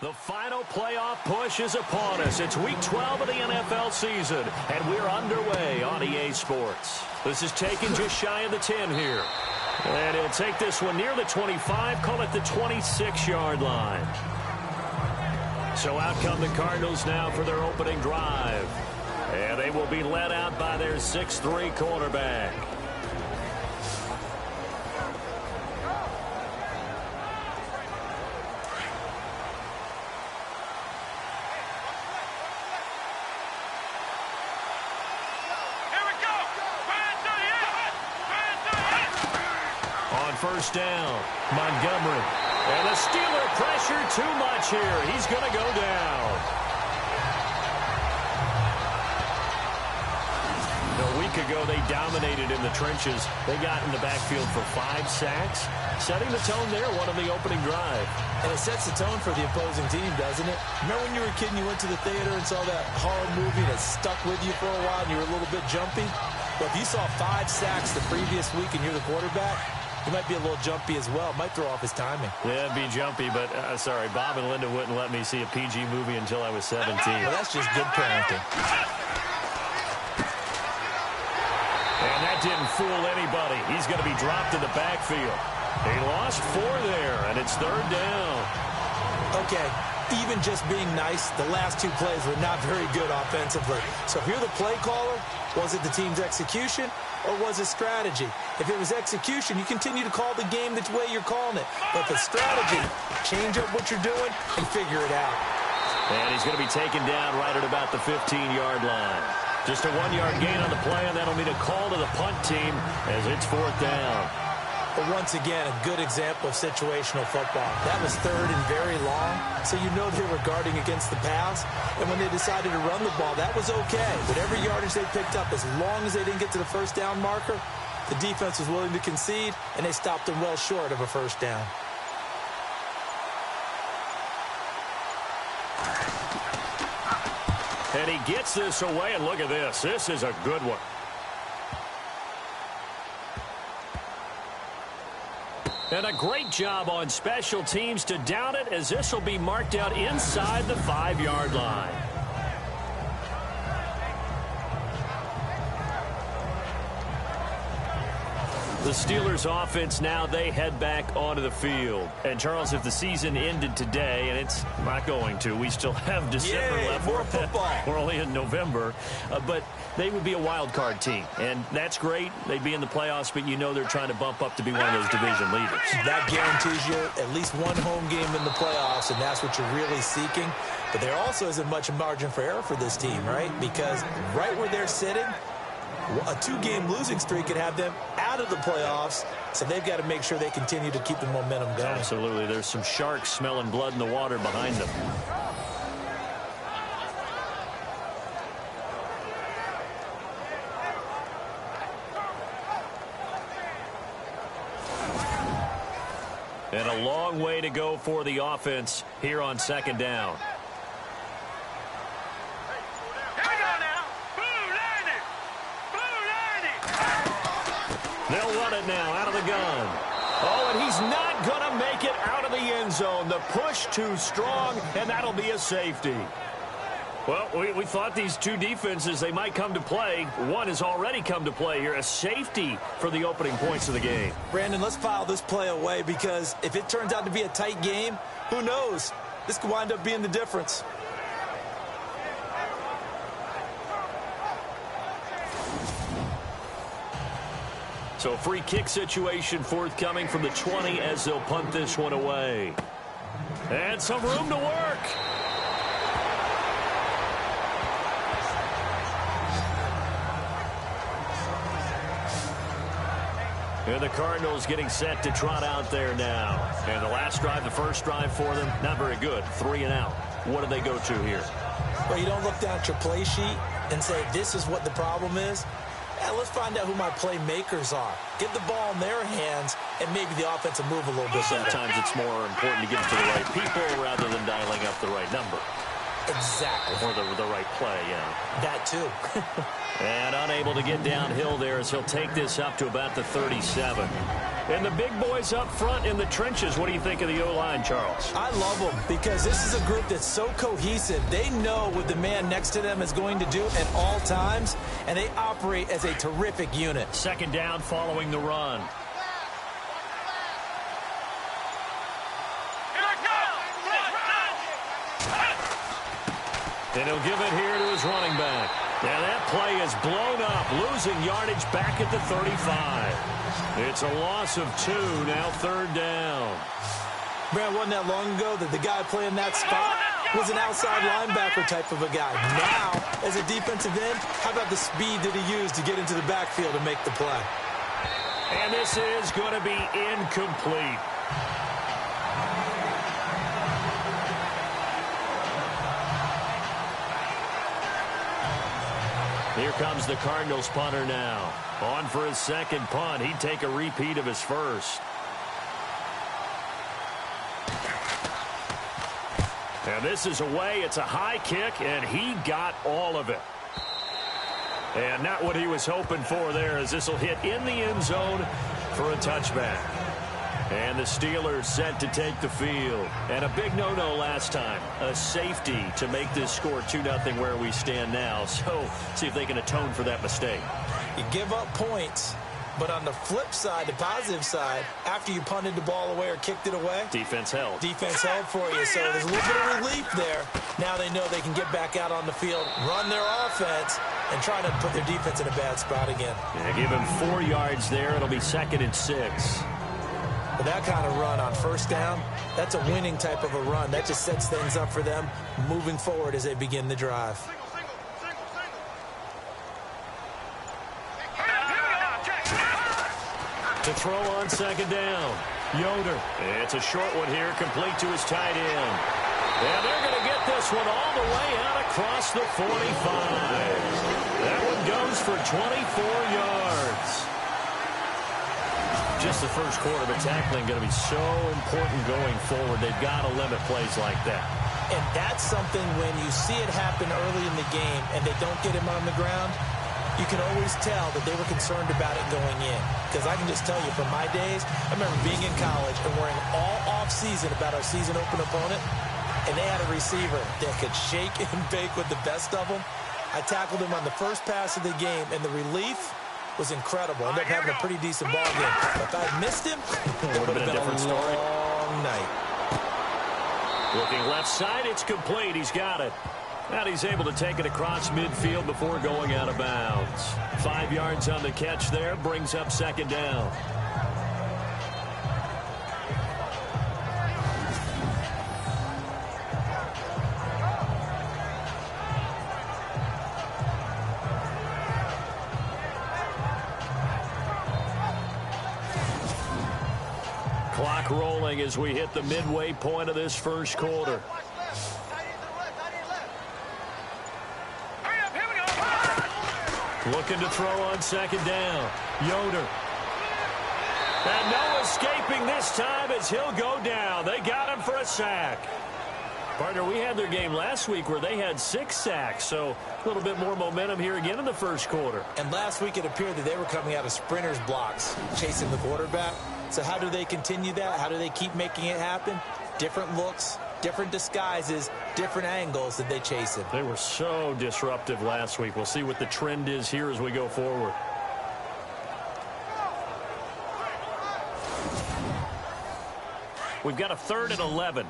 The final playoff push is upon us. It's Week 12 of the NFL season, and we're underway on EA Sports. This is taken just shy of the 10 here. And he'll take this one near the 25, call it the 26-yard line. So out come the Cardinals now for their opening drive. And they will be led out by their 6'3" quarterback. First down, Montgomery. And the Steeler pressure too much here. He's going to go down. A week ago, they dominated in the trenches. They got in the backfield for 5 sacks, setting the tone there, one of the opening drive. And it sets the tone for the opposing team, doesn't it? Remember when you were a kid and you went to the theater and saw that horror movie that stuck with you for a while and you were a little bit jumpy? Well, if you saw 5 sacks the previous week and you're the quarterback, he might be a little jumpy as well. Might throw off his timing. Yeah, it'd be jumpy, but sorry, Bob and Linda wouldn't let me see a PG movie until I was 17. Well, that's just good parenting. And that didn't fool anybody. He's going to be dropped in the backfield. He lost 4 there, and it's 3rd down. Okay, even just being nice, the last 2 plays were not very good offensively. So if you're the play caller, was it the team's execution or was it strategy? If it was execution, you continue to call the game the way you're calling it. But if it's strategy, change up what you're doing and figure it out. And he's going to be taken down right at about the 15-yard line. Just a 1-yard gain on the play, and that'll mean a call to the punt team as it's 4th down. But once again, a good example of situational football. That was 3rd and very long, so you know they were guarding against the pass. And when they decided to run the ball, that was okay. Whatever yardage they picked up, as long as they didn't get to the first down marker, the defense was willing to concede, and they stopped them well short of a first down. And he gets this away, and look at this. This is a good one. And a great job on special teams to down it, as this will be marked out inside the 5-yard line. The Steelers offense now, they head back onto the field. And Charles, if the season ended today, and it's not going to, we still have December left. More football. We're only in November. But they would be a wild card team. And that's great. They'd be in the playoffs, but you know they're trying to bump up to be one of those division leaders. That guarantees you at least one home game in the playoffs, and that's what you're really seeking. But there also isn't much margin for error for this team, right? Because right where they're sitting, a 2-game losing streak could have them out of the playoffs, so they've got to make sure they continue to keep the momentum going. Absolutely. There's some sharks smelling blood in the water behind them. And a long way to go for the offense here on 2nd down. They'll run it now out of the gun. Oh, and he's not going to make it out of the end zone. The push too strong, and that'll be a safety. Well, we thought these 2 defenses, they might come to play. One has already come to play here, a safety for the opening points of the game. Brandon, let's file this play away, because if it turns out to be a tight game, who knows? This could wind up being the difference. So free kick situation forthcoming from the 20 as they'll punt this one away. And some room to work. And the Cardinals getting set to trot out there now. And the last drive, the first drive for them, not very good. 3 and out. What do they go to here? Well, you don't look down at your play sheet and say, this is what the problem is. Yeah, let's find out who my playmakers are. Get the ball in their hands, and maybe the offense will move a little bit better. Sometimes it's more important to get it to the right people rather than dialing up the right number. Exactly. Or the right play, yeah. That too. And unable to get downhill there as he'll take this up to about the 37. And the big boys up front in the trenches, what do you think of the O-line, Charles? I love them because this is a group that's so cohesive. They know what the man next to them is going to do at all times, and they operate as a terrific unit. Second down following the run. And he'll give it here to his running back. Now that play is blown up, losing yardage back at the 35. It's a loss of 2, now third down. Man, wasn't that long ago that the guy playing that spot was an outside linebacker type of a guy. Now, as a defensive end, how about the speed that he used to get into the backfield and make the play? And this is going to be incomplete. Here comes the Cardinals punter now. On for his second punt. He'd take a repeat of his first. And this is away. It's a high kick, and he got all of it. And not what he was hoping for there, as this will hit in the end zone for a touchback. And the Steelers set to take the field. And a big no-no last time. A safety to make this score 2-0 where we stand now. So, see if they can atone for that mistake. You give up points, but on the flip side, the positive side, after you punted the ball away or kicked it away, defense held. Defense held for you. So there's a little bit of relief there. Now they know they can get back out on the field, run their offense, and try to put their defense in a bad spot again. Yeah, give him 4 yards there. It'll be 2nd and 6. But that kind of run on first down, that's a winning type of a run. That just sets things up for them moving forward as they begin the drive. To throw on second down, Yoder. It's a short one here, complete to his tight end. And they're going to get this one all the way out across the 45. That one goes for 24 yards. Just the first quarter, but tackling going to be so important going forward. They've got to limit plays like that. And that's something when you see it happen early in the game and they don't get him on the ground, you can always tell that they were concerned about it going in. Because I can just tell you from my days, I remember being in college and worrying all off-season about our season open opponent, and they had a receiver that could shake and bake with the best of them. I tackled him on the first pass of the game, and the relief was incredible. Ended up having a pretty decent ball game. If I had missed him, it would have been a different story. Long night. Looking left side, it's complete. He's got it. And he's able to take it across midfield before going out of bounds. 5 yards on the catch there, brings up second down. Clock rolling as we hit the midway point of this first quarter. Looking to throw on second down. Yoder. And no escaping this time as he'll go down. They got him for a sack. Partner, we had their game last week where they had 6 sacks, so a little bit more momentum here again in the first quarter. And last week it appeared that they were coming out of sprinters blocks, chasing the quarterback. So how do they continue that? How do they keep making it happen? Different looks, different disguises, different angles that they chase him. They were so disruptive last week. We'll see what the trend is here as we go forward. We've got a 3rd and 11.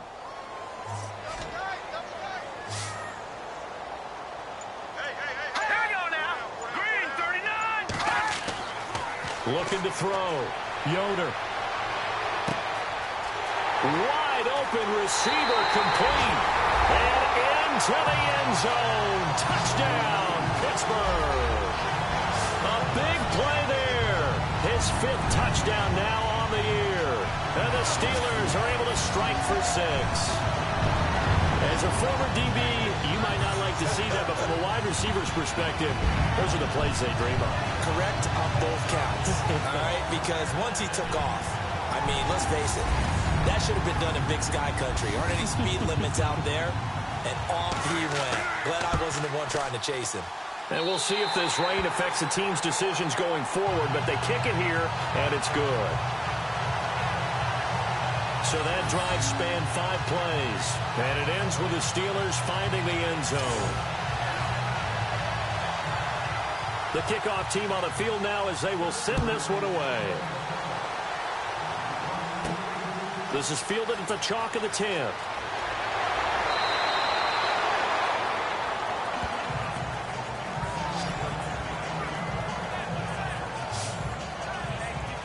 Looking to throw. Yoder. Wide open receiver complete. And into the end zone. Touchdown, Pittsburgh. A big play there. His 5th touchdown now on the year. And the Steelers are able to strike for 6. As a former DB, you might not like to see that, but from a wide receiver's perspective, those are the plays they dream of. Correct on both counts. All right, because once he took off, I mean, let's face it, that should have been done in Big Sky Country. Aren't any speed limits out there? and off he went. Glad I wasn't the one trying to chase him. And we'll see if this rain affects the team's decisions going forward, but they kick it here, and it's good. So that drive spanned 5 plays, and it ends with the Steelers finding the end zone. The kickoff team on the field now as they will send this one away. This is fielded at the chalk of the 10.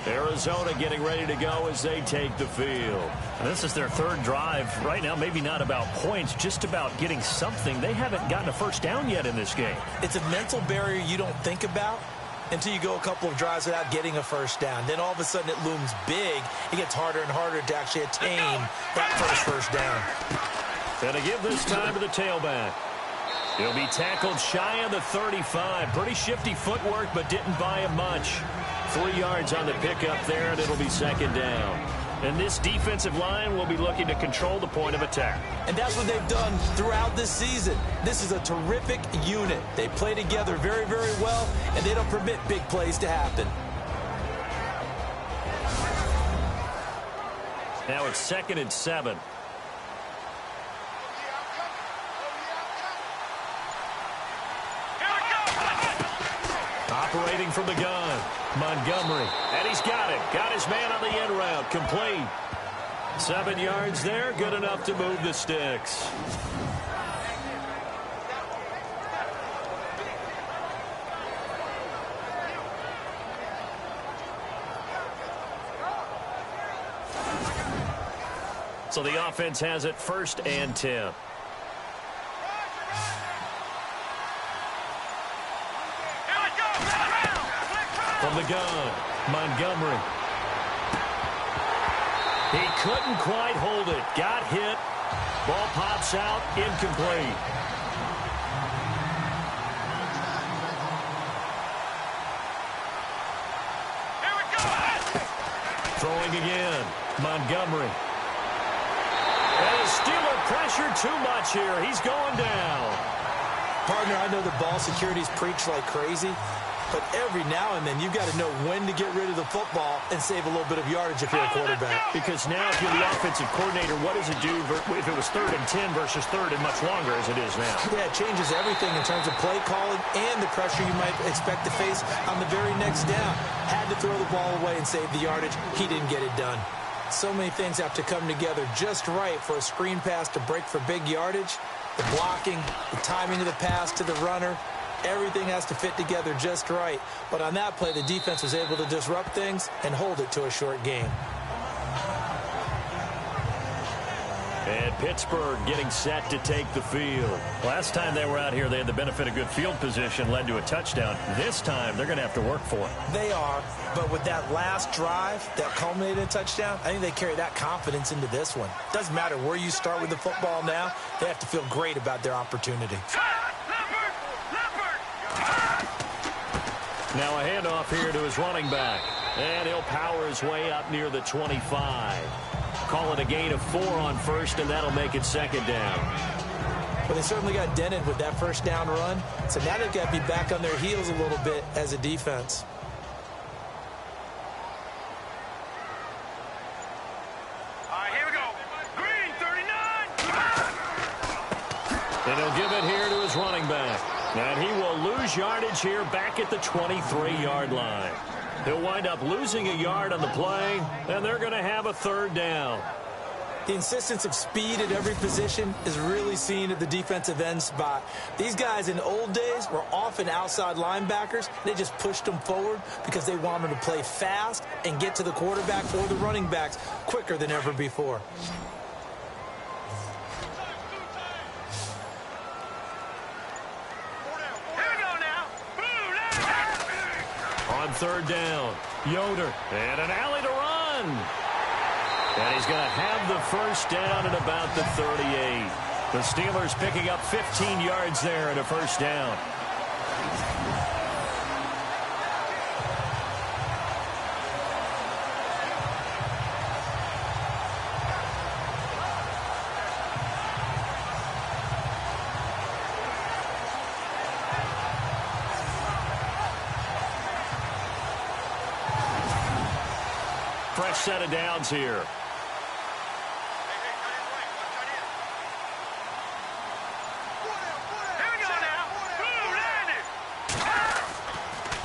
Arizona getting ready to go as they take the field. And this is their 3rd drive. Right now, maybe not about points, just about getting something. They haven't gotten a first down yet in this game. It's a mental barrier you don't think about until you go a couple of drives without getting a first down. Then all of a sudden it looms big. It gets harder and harder to actually attain that first down. And to give this time to the tailback. He'll be tackled shy of the 35. Pretty shifty footwork, but didn't buy him much. 3 yards on the pickup there, and it'll be 2nd down. And this defensive line will be looking to control the point of attack. And that's what they've done throughout this season. This is a terrific unit. They play together very, very well, and they don't permit big plays to happen. Now it's 2nd and 7. Operating from the gun, Montgomery. And he's got it. Got his man on the end route. Complete. 7 yards there. Good enough to move the sticks. So the offense has it 1st and 10. From the gun, Montgomery. He couldn't quite hold it. Got hit. Ball pops out. Incomplete. Here we go. Throwing again, Montgomery. And the Steeler pressure too much here. He's going down. Partner, I know the ball security's preached like crazy, but every now and then you've got to know when to get rid of the football and save a little bit of yardage if you're a quarterback. Because now if you're the offensive coordinator, what does it do if it was 3rd and 10 versus 3rd and much longer as it is now? Yeah, it changes everything in terms of play calling and the pressure you might expect to face on the very next down. Had to throw the ball away and save the yardage. He didn't get it done. So many things have to come together just right for a screen pass to break for big yardage. The blocking, the timing of the pass to the runner, everything has to fit together just right. But on that play, the defense was able to disrupt things and hold it to a short game. And Pittsburgh getting set to take the field. Last time they were out here, they had the benefit of good field position, led to a touchdown. This time, they're going to have to work for it. They are, but with that last drive that culminated in a touchdown, I think they carry that confidence into this one. Doesn't matter where you start with the football now, they have to feel great about their opportunity. Now a handoff here to his running back. And he'll power his way up near the 25. Call it a gain of 4 on 1st, and that'll make it 2nd down. Well, they certainly got dented with that first down run. So now they've got to be back on their heels a little bit as a defense. All right, here we go. Green, 39. And he'll give it here to his running back. And he will lose yardage here back at the 23-yard line. He'll wind up losing a yard on the play, and they're going to have a 3rd down. The insistence of speed at every position is really seen at the defensive end spot. These guys in old days were often outside linebackers. They just pushed them forward because they wanted to play fast and get to the quarterback or the running backs quicker than ever before. On 3rd down, Yoder, and an alley to run. And he's going to have the first down at about the 38. The Steelers picking up 15 yards there at a first down. Fresh set of downs here.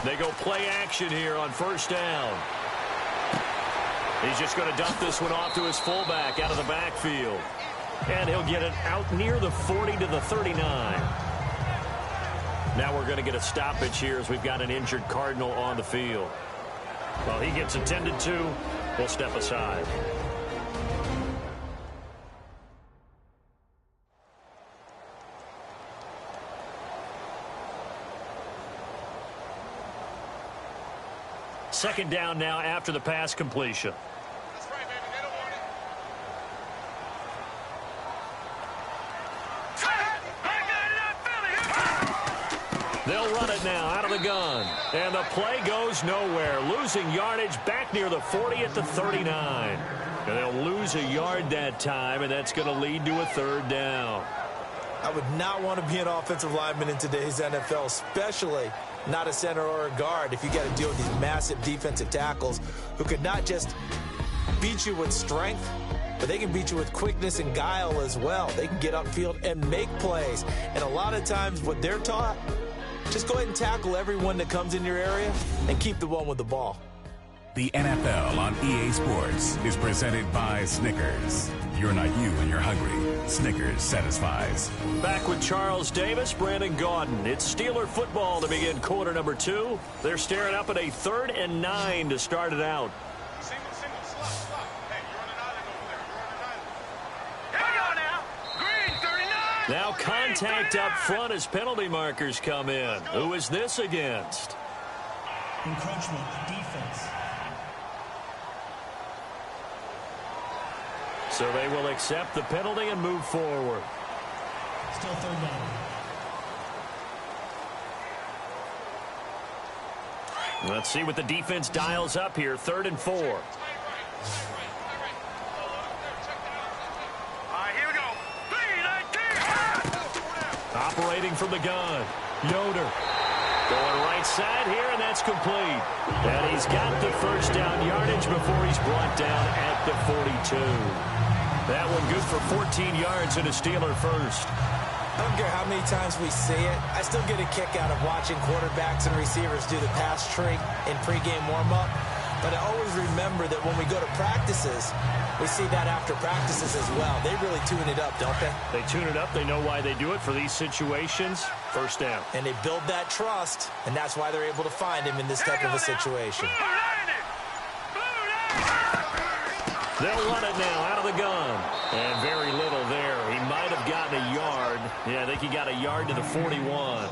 They go play action here on first down. He's just going to dump this one off to his fullback out of the backfield. And he'll get it out near the 40 to the 39. Now we're going to get a stoppage here as we've got an injured Cardinal on the field. Well, he gets attended to. We'll step aside. Second down now after the pass completion. That's right, baby. They don't want it. They'll run it now out of the gun. And the play goes nowhere. Losing yardage back near the 40 at the 39. And they'll lose a yard that time, and that's going to lead to a third down. I would not want to be an offensive lineman in today's NFL, especially not a center or a guard, if you got to deal with these massive defensive tackles who could not just beat you with strength, but they can beat you with quickness and guile as well. They can get upfield and make plays. And a lot of times what they're taught, just go ahead and tackle everyone that comes in your area and keep the one with the ball. The NFL on EA Sports is presented by Snickers. You're not you when you're hungry. Snickers satisfies. Back with Charles Davis, Brandon Gaudin. It's Steeler football to begin quarter number 2. They're staring up at a 3rd and 9 to start it out. Single, slot. Hey, you're on an island over there. You're on an island. Here we go now. Green, 39. Now contact up front as penalty markers come in. Who is this against? Encroachment, defense. So they will accept the penalty and move forward. Still third down. Let's see what the defense dials up here. 3rd and 4. All right, here we go. 3-19. Operating from the gun. Yoder. Going right side here, and that's complete. And he's got the first down yardage before he's brought down at the 42. That one good for 14 yards and a Steeler first. I don't care how many times we see it. I still get a kick out of watching quarterbacks and receivers do the pass tree in pregame warm-up. But I always remember that when we go to practices, we see that after practices as well. They really tune it up, don't they? They tune it up. They know why they do it for these situations. First down. And they build that trust, and that's why they're able to find him in this type of a situation. They'll run it now out of the gun. And very little there. He might have gotten a yard. Yeah, I think he got a yard to the 41.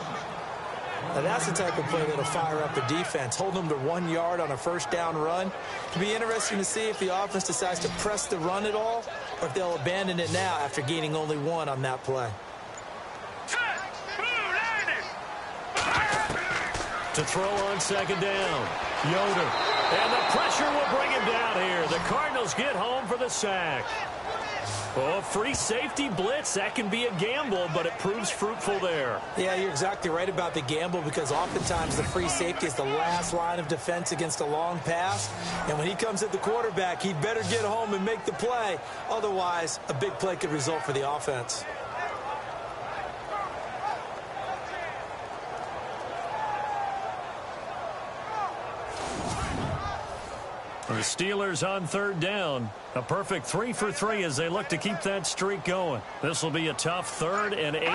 Now that's the type of play that'll fire up a defense. Hold them to 1 yard on a first down run. It'll be interesting to see if the offense decides to press the run at all, or if they'll abandon it now after gaining only 1 on that play. To throw on second down. Yoder. And the pressure will bring him down here. The Cardinals get home for the sack. Oh, free safety blitz. That can be a gamble, but it proves fruitful there. Yeah, you're exactly right about the gamble, because oftentimes the free safety is the last line of defense against a long pass. And when he comes at the quarterback, he'd better get home and make the play. Otherwise, a big play could result for the offense. The Steelers on third down. A perfect 3 for 3 as they look to keep that streak going. This will be a tough 3rd and 18. No.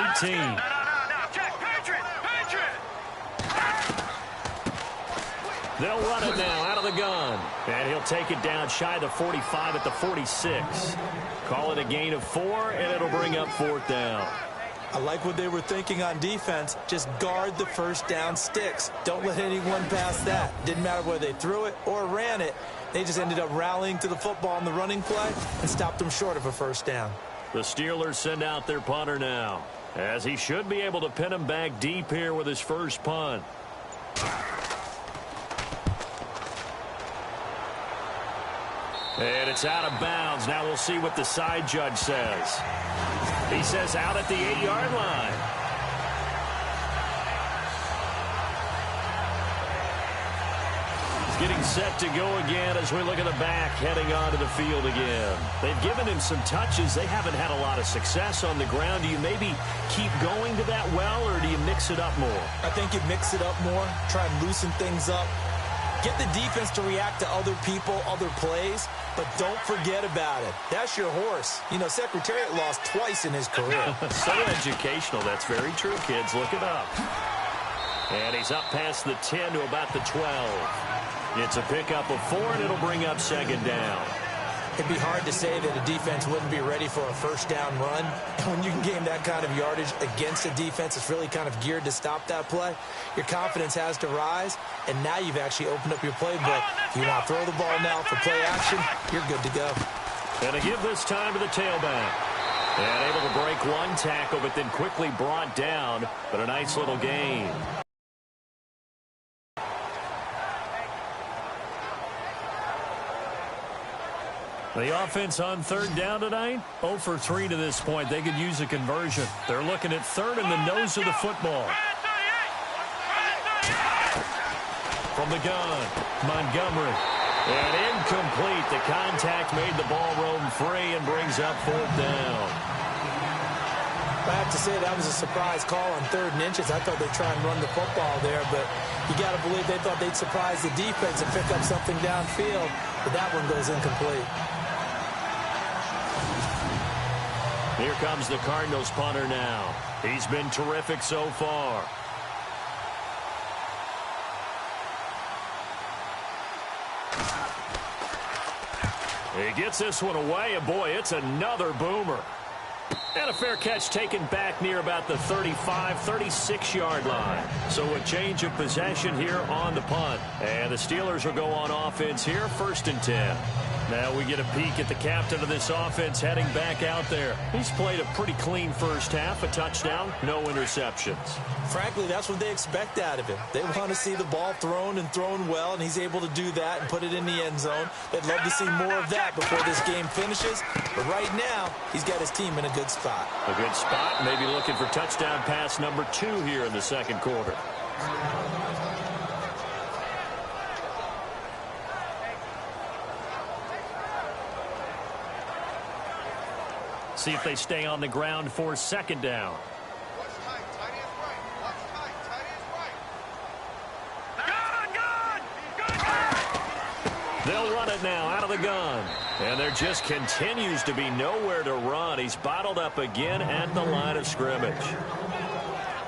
Jack, Patriot. They'll run it now out of the gun. And he'll take it down shy of the 45 at the 46. Call it a gain of 4, and it'll bring up 4th down. I like what they were thinking on defense. Just guard the first down sticks. Don't let anyone pass that. Didn't matter whether they threw it or ran it. They just ended up rallying to the football on the running play and stopped them short of a first down. The Steelers send out their punter now, as he should be able to pin him back deep here with his first punt. And it's out of bounds. Now we'll see what the side judge says. He says out at the 8-yard line. Getting set to go again as we look at the back heading onto the field again. They've given him some touches. They haven't had a lot of success on the ground. Do you maybe keep going to that well, or do you mix it up more? I think you mix it up more, try and loosen things up. Get the defense to react to other people, other plays, but don't forget about it. That's your horse. You know, Secretariat lost twice in his career. So educational. That's very true, kids. Look it up. And he's up past the 10 to about the 12. It's a pickup of 4, and it'll bring up second down. It'd be hard to say that a defense wouldn't be ready for a first down run. When you can gain that kind of yardage against a defense that's really kind of geared to stop that play, your confidence has to rise, and now you've actually opened up your playbook. If you want to throw the ball now for play action, you're good to go. And to give this time to the tailback. And able to break one tackle, but then quickly brought down, but a nice little gain. The offense on third down tonight, 0 for 3 to this point. They could use a conversion. They're looking at third in the nose of the football. From the gun, Montgomery. And incomplete. The contact made the ball roam free and brings up fourth down. I have to say that was a surprise call on 3rd and inches. I thought they'd try and run the football there, but you got to believe they thought they'd surprise the defense and pick up something downfield, but that one goes incomplete. Here comes the Cardinals punter now. He's been terrific so far. He gets this one away, and boy, it's another boomer. And a fair catch taken back near about the 35, 36-yard line. So a change of possession here on the punt. And the Steelers will go on offense here, 1st and 10. Now we get a peek at the captain of this offense heading back out there. He's played a pretty clean first half, a touchdown, no interceptions. Frankly, that's what they expect out of him. They want to see the ball thrown and thrown well, and he's able to do that and put it in the end zone. They'd love to see more of that before this game finishes. But right now, he's got his team in a good spot. A good spot, maybe looking for touchdown pass number 2 here in the second quarter. See if they stay on the ground for second down. They'll run it now out of the gun. And there just continues to be nowhere to run. He's bottled up again at the line of scrimmage.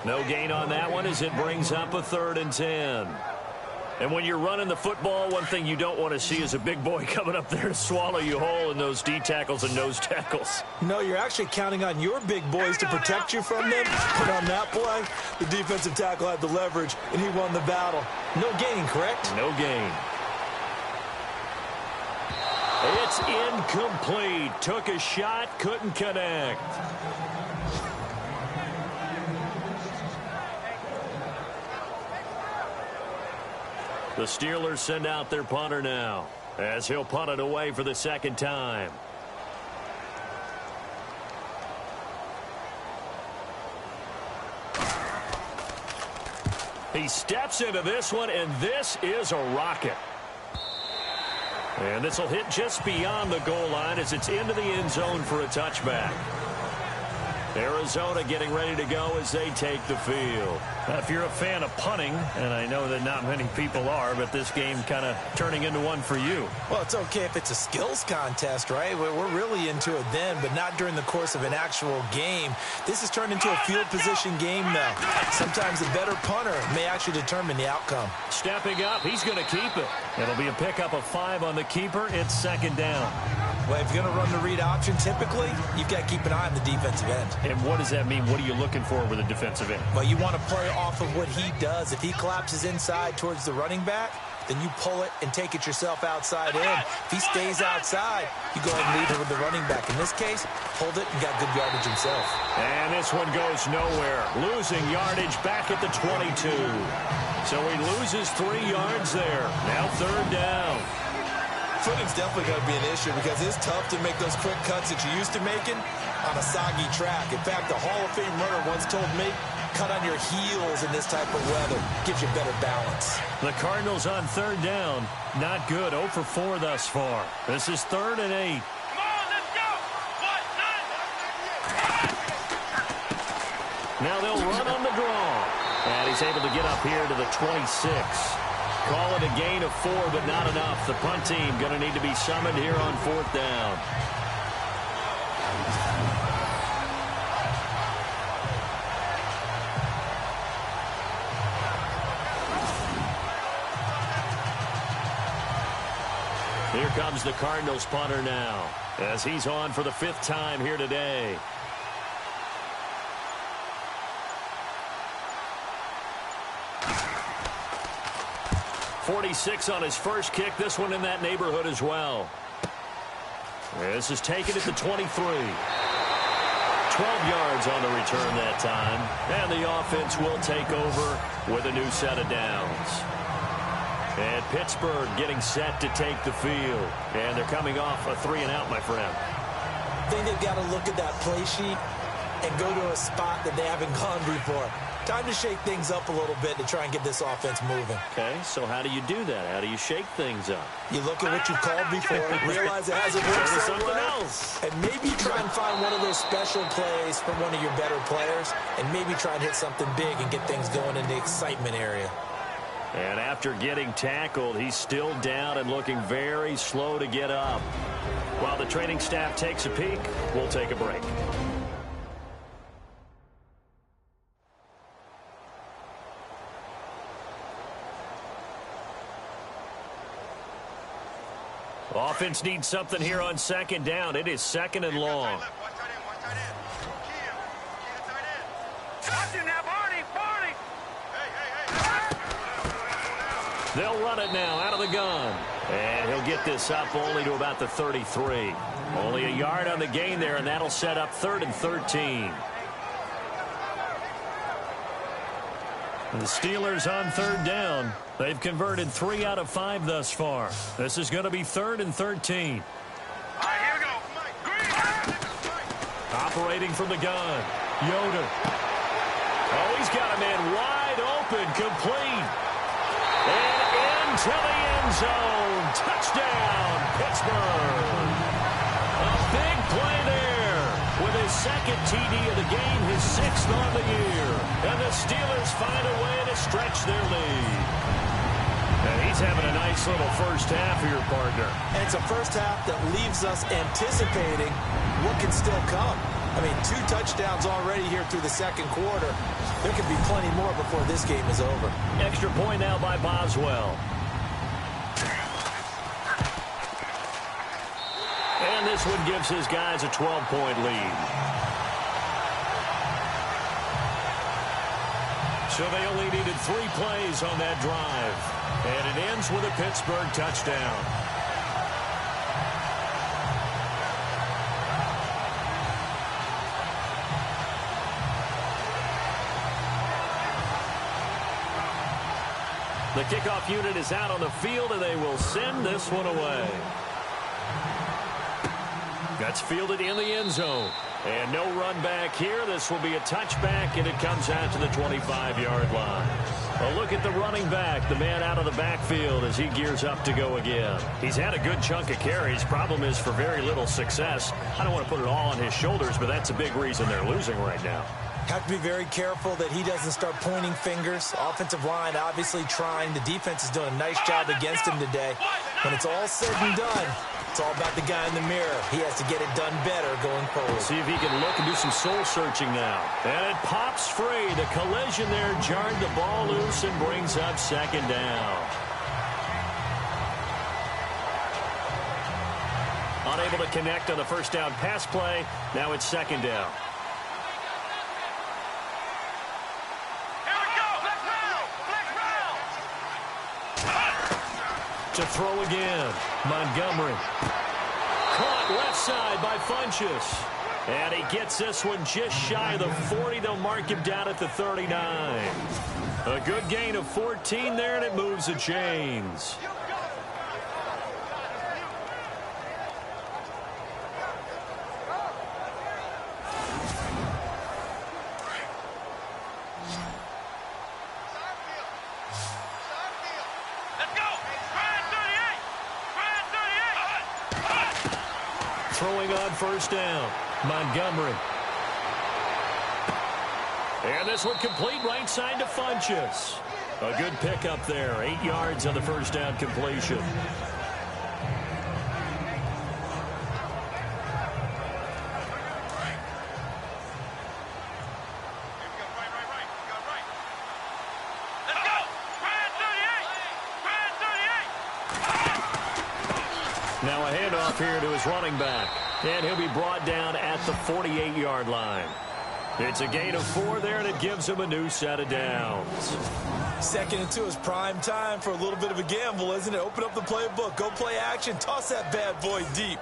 No gain on that one as it brings up a 3rd and 10. And when you're running the football, one thing you don't want to see is a big boy coming up there to swallow you whole in those D tackles and nose tackles. No, you're actually counting on your big boys to protect you from them. But on that play, the defensive tackle had the leverage, and he won the battle. No gain, correct? No gain. It's incomplete. Took a shot, couldn't connect. The Steelers send out their punter now as he'll punt it away for the second time. He steps into this one, and this is a rocket. And this will hit just beyond the goal line as it's into the end zone for a touchback. Arizona getting ready to go as they take the field. Now, if you're a fan of punting, and I know that not many people are, but this game kind of turning into one for you. Well, it's okay if it's a skills contest, right? We're really into it then, but not during the course of an actual game. This has turned into a field position game now. Sometimes the better punter may actually determine the outcome. Stepping up, he's going to keep it. It'll be a pickup of 5 on the keeper. It's second down. Well, if you're going to run the read option, typically, you've got to keep an eye on the defensive end. And what does that mean? What are you looking for with a defensive end? Well, you want to play off of what he does. If he collapses inside towards the running back, then you pull it and take it yourself outside in. If he stays outside, you go ahead and lead it with the running back. In this case, pulled it and got good yardage himself. And this one goes nowhere. Losing yardage back at the 22. So he loses 3 yards there. Now third down. Footing's definitely going to be an issue because it's tough to make those quick cuts that you're used to making on a soggy track. In fact, the Hall of Fame runner once told me, cut on your heels in this type of weather. Gives you better balance. The Cardinals on third down. Not good. 0 for 4 thus far. This is 3rd and 8. Come on, let's go. Now they'll run on the draw. And he's able to get up here to the 26. Call it a gain of 4, but not enough. The punt team going to need to be summoned here on 4th down. Here comes the Cardinals punter now, as he's on for the 5th time here today. .46 on his first kick. This one in that neighborhood as well. This is taken at the 23. 12 yards on the return that time. And the offense will take over with a new set of downs. And Pittsburgh getting set to take the field. And they're coming off a 3-and-out, my friend. I think they've got to look at that play sheet and go to a spot that they haven't gone before. Time to shake things up a little bit to try and get this offense moving. Okay, so how do you do that? How do you shake things up? You look at what you called before, realize it hasn't worked so something well, else. and maybe try and find one of those special plays from one of your better players, and maybe try and hit something big and get things going in the excitement area. And after getting tackled, he's still down and looking very slow to get up. While the training staff takes a peek, we'll take a break. Offense needs something here on 2nd down. It is 2nd and long. They'll run it now out of the gun. And he'll get this up only to about the 33. Only a yard on the gain there, and that'll set up 3rd and 13. The Steelers on 3rd down. They've converted 3 out of 5 thus far. This is going to be 3rd and 13. All right, here we go. Operating from the gun. Yoder. Oh, he's got a man wide open, complete. And into the end zone. Touchdown, Pittsburgh. A big play there with his 2nd TD of the game, his 6th on the year. And the Steelers find a way to stretch their lead. And he's having a nice little first half here, partner. And it's a first half that leaves us anticipating what can still come. I mean, 2 touchdowns already here through the 2nd quarter. There could be plenty more before this game is over. Extra point now by Boswell. And this one gives his guys a 12-point lead. So they only needed 3 plays on that drive. And it ends with a Pittsburgh touchdown. The kickoff unit is out on the field, and they will send this one away. That's fielded in the end zone. And no run back here. This will be a touchback, and it comes out to the 25-yard line. A look at the running back, the man out of the backfield as he gears up to go again. He's had a good chunk of carries. Problem is for very little success. I don't want to put it all on his shoulders, but that's a big reason they're losing right now. Have to be very careful that he doesn't start pointing fingers. Offensive line obviously trying. The defense is doing a nice job against him today. When it's all said and done, it's all about the guy in the mirror. He has to get it done better going forward. See if he can look and do some soul searching now. And it pops free. The collision there jarred the ball loose and brings up 2nd down. Unable to connect on the first down pass play. Now it's 2nd down. To throw again. Montgomery. Caught left side by Funchess. And he gets this one just shy of the 40. They'll mark him down at the 39. A good gain of 14 there, and it moves the chains. Let's go. Try 38. Throwing on first down. Montgomery. And this one complete right side to Funchess. A good pickup there. 8 yards on the first down completion. Now a handoff here to his running back. And he'll be brought down at the 48-yard line. It's a gain of 4 there, and it gives him a new set of downs. 2nd and 2 is prime time for a little bit of a gamble, isn't it? Open up the playbook, go play action, toss that bad boy deep.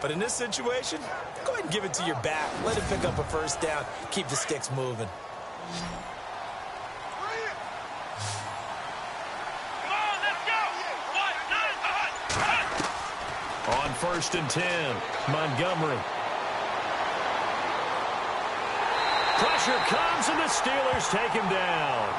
But in this situation, go ahead and give it to your back. Let him pick up a first down. Keep the sticks moving. On 1st and 10, Montgomery. Pressure comes, and the Steelers take him down.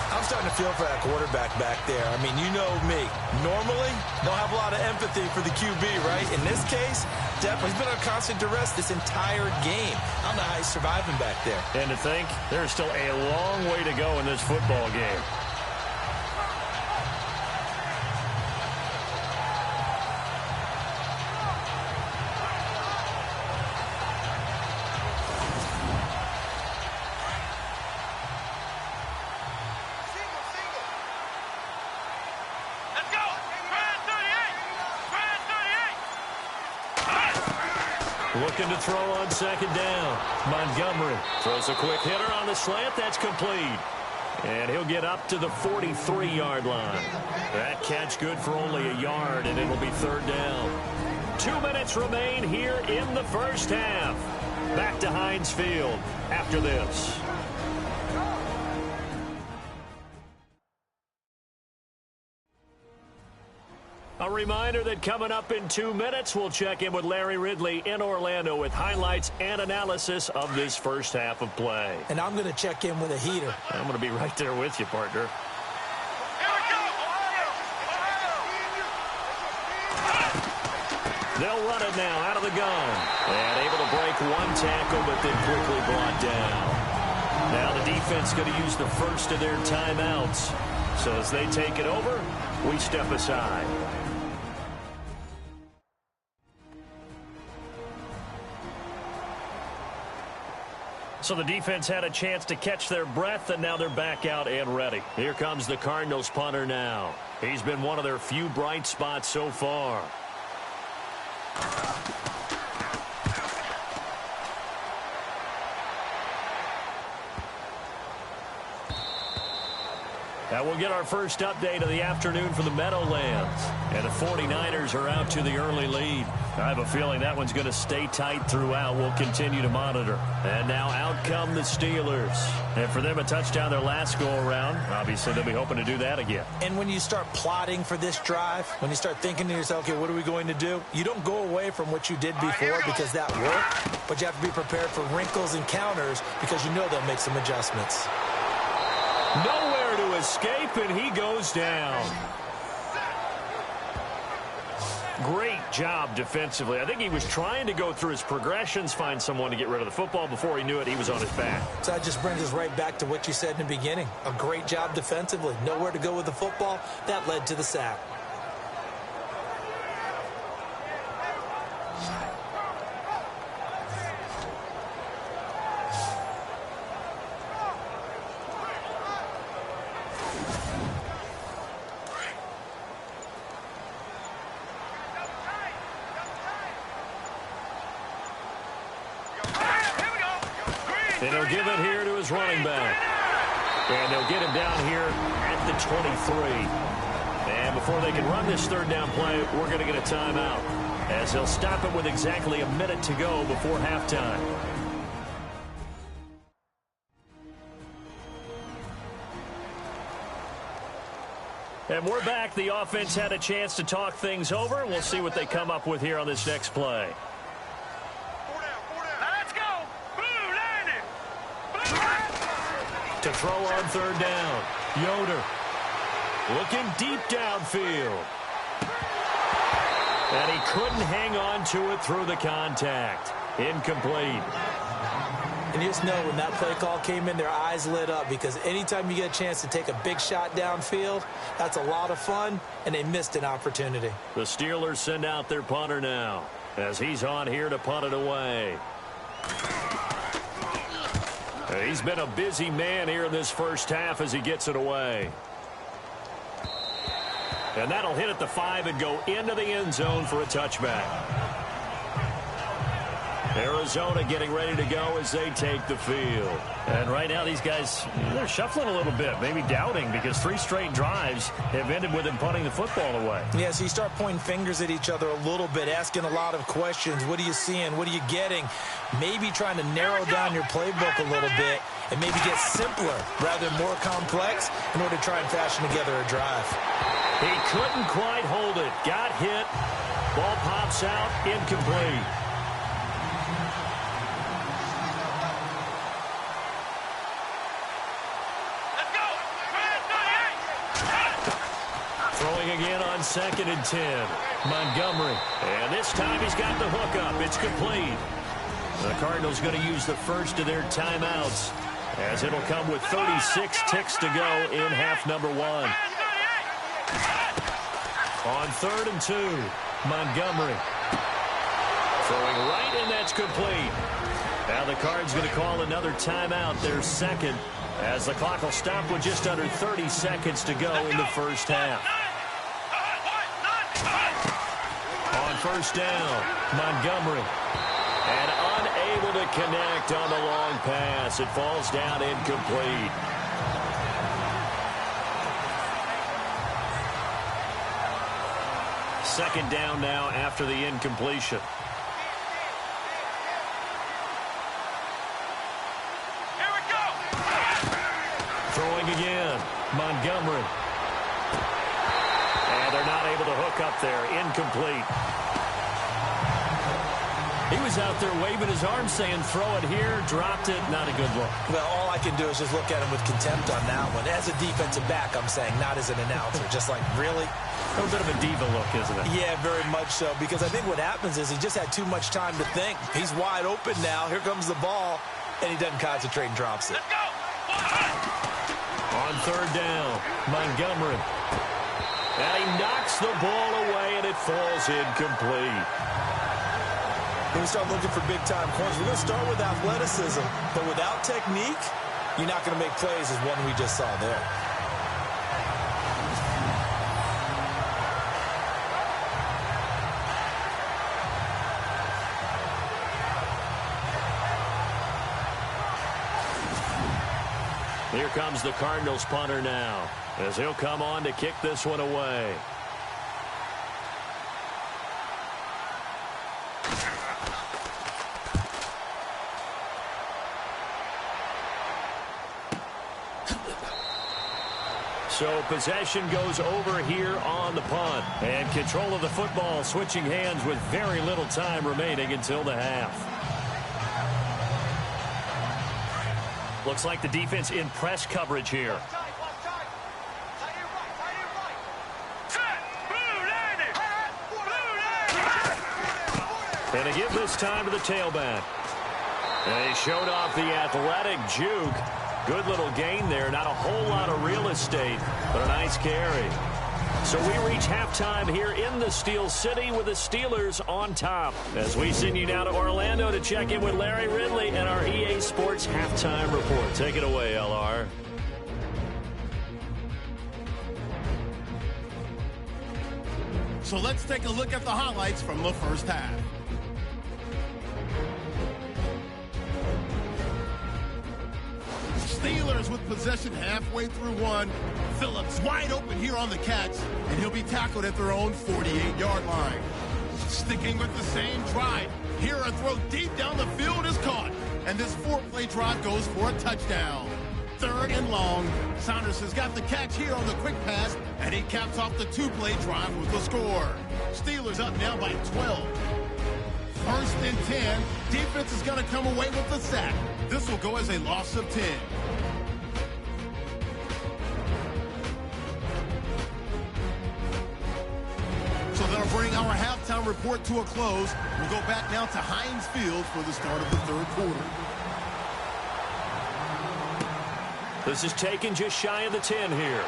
I'm starting to feel for that quarterback back there. I mean, you know me. Normally, don't have a lot of empathy for the QB, right? In this case, definitely he's been on constant duress this entire game. I don't know how he's surviving back there. And to think, there's still a long way to go in this football game. Looking to throw on 2nd down. Montgomery throws a quick hitter on the slant. That's complete. And he'll get up to the 43-yard line. That catch good for only a yard, and it'll be 3rd down. 2 minutes remain here in the first half. Back to Heinz Field after this. A reminder that coming up in 2 minutes, we'll check in with Larry Ridley in Orlando with highlights and analysis of this first half of play. And I'm going to check in with a heater. I'm going to be right there with you, partner. They'll run it now out of the gun. And able to break 1 tackle, but then quickly brought down. Now the defense going to use the first of their timeouts. So as they take it over, we step aside. So the defense had a chance to catch their breath, and now they're back out and ready. Here comes the Cardinals punter now. He's been one of their few bright spots so far. Now we'll get our first update of the afternoon for the Meadowlands. And the 49ers are out to the early lead. I have a feeling that one's going to stay tight throughout. We'll continue to monitor. And now out come the Steelers. And for them, a touchdown their last go-around. Obviously, they'll be hoping to do that again. And when you start plotting for this drive, when you start thinking to yourself, okay, what are we going to do? You don't go away from what you did before because that worked. But you have to be prepared for wrinkles and counters because you know they'll make some adjustments. Nowhere to escape, and he goes down. Great job defensively. I think he was trying to go through his progressions, find someone to get rid of the football. Before he knew it, he was on his back. So that just brings us right back to what you said in the beginning. A great job defensively. Nowhere to go with the football. That led to the sack. And he'll give it here to his running back. And they'll get him down here at the 23. And before they can run this third down play, we're going to get a timeout, as they'll stop it with exactly a minute to go before halftime. And we're back. The offense had a chance to talk things over. We'll see what they come up with here on this next play. To throw on third down. Yoder looking deep downfield. And he couldn't hang on to it through the contact. Incomplete. And you just know when that play call came in, their eyes lit up, because anytime you get a chance to take a big shot downfield, that's a lot of fun, and they missed an opportunity. The Steelers send out their punter now as he's on here to punt it away. He's been a busy man here in this first half as he gets it away. And that'll hit at the 5 and go into the end zone for a touchback. Arizona getting ready to go as they take the field. And right now these guys, they're shuffling a little bit, maybe doubting, because 3 straight drives have ended with them punting the football away. Yeah, so you start pointing fingers at each other a little bit, asking a lot of questions. What are you seeing? What are you getting? Maybe trying to narrow down your playbook a little bit and maybe get simpler rather than more complex in order to try and fashion together a drive. He couldn't quite hold it. Got hit. Ball pops out. Incomplete. Let's go. Throwing again on 2nd and 10. Montgomery. And this time he's got the hook up. It's complete. The Cardinals going to use the first of their timeouts, as it'll come with 36 ticks to go in half number 1. On 3rd and 2, Montgomery. Throwing right, and that's complete. Now the Cards going to call another timeout, their second, as the clock will stop with just under 30 seconds to go in the first half. On first down, Montgomery. And unable to connect on the long pass. It falls down incomplete. Second down now after the incompletion. Here we go. Throwing again. Montgomery. And they're not able to hook up there. Incomplete. He was out there waving his arms saying, throw it here, dropped it. Not a good look. Well, all I can do is just look at him with contempt on that one. As a defensive back, I'm saying, not as an announcer. Just like, really? A little bit of a diva look, isn't it? Yeah, very much so, because I think what happens is he just had too much time to think. He's wide open now. Here comes the ball, and he doesn't concentrate and drops it. Let's go. On third down, Montgomery. And he knocks the ball away, and it falls incomplete. When we start looking for big-time corners, we're going to start with athleticism, but without technique, you're not going to make plays as one we just saw there. Here comes the Cardinals punter now, as he'll come on to kick this one away. So possession goes over here on the punt. And control of the football switching hands with very little time remaining until the half. Looks like the defense in press coverage here. And a give this time to the tailback. And he showed off the athletic juke. Good little gain there. Not a whole lot of real estate, but a nice carry. So we reach halftime here in the Steel City with the Steelers on top. As we send you now to Orlando to check in with Larry Ridley and our EA Sports Halftime Report. Take it away, LR. So let's take a look at the highlights from the first half. Steelers with possession halfway through one. Phillips wide open here on the catch, and he'll be tackled at their own 48-yard line. Sticking with the same drive. Here a throw deep down the field is caught, and this 4-play drive goes for a touchdown. Third and long. Saunders has got the catch here on the quick pass, and he caps off the 2-play drive with the score. Steelers up now by 12. First and 10. Defense is going to come away with the sack. This will go as a loss of 10. So that'll bring our halftime report to a close. We'll go back now to Heinz Field for the start of the third quarter. This is taken just shy of the 10 here.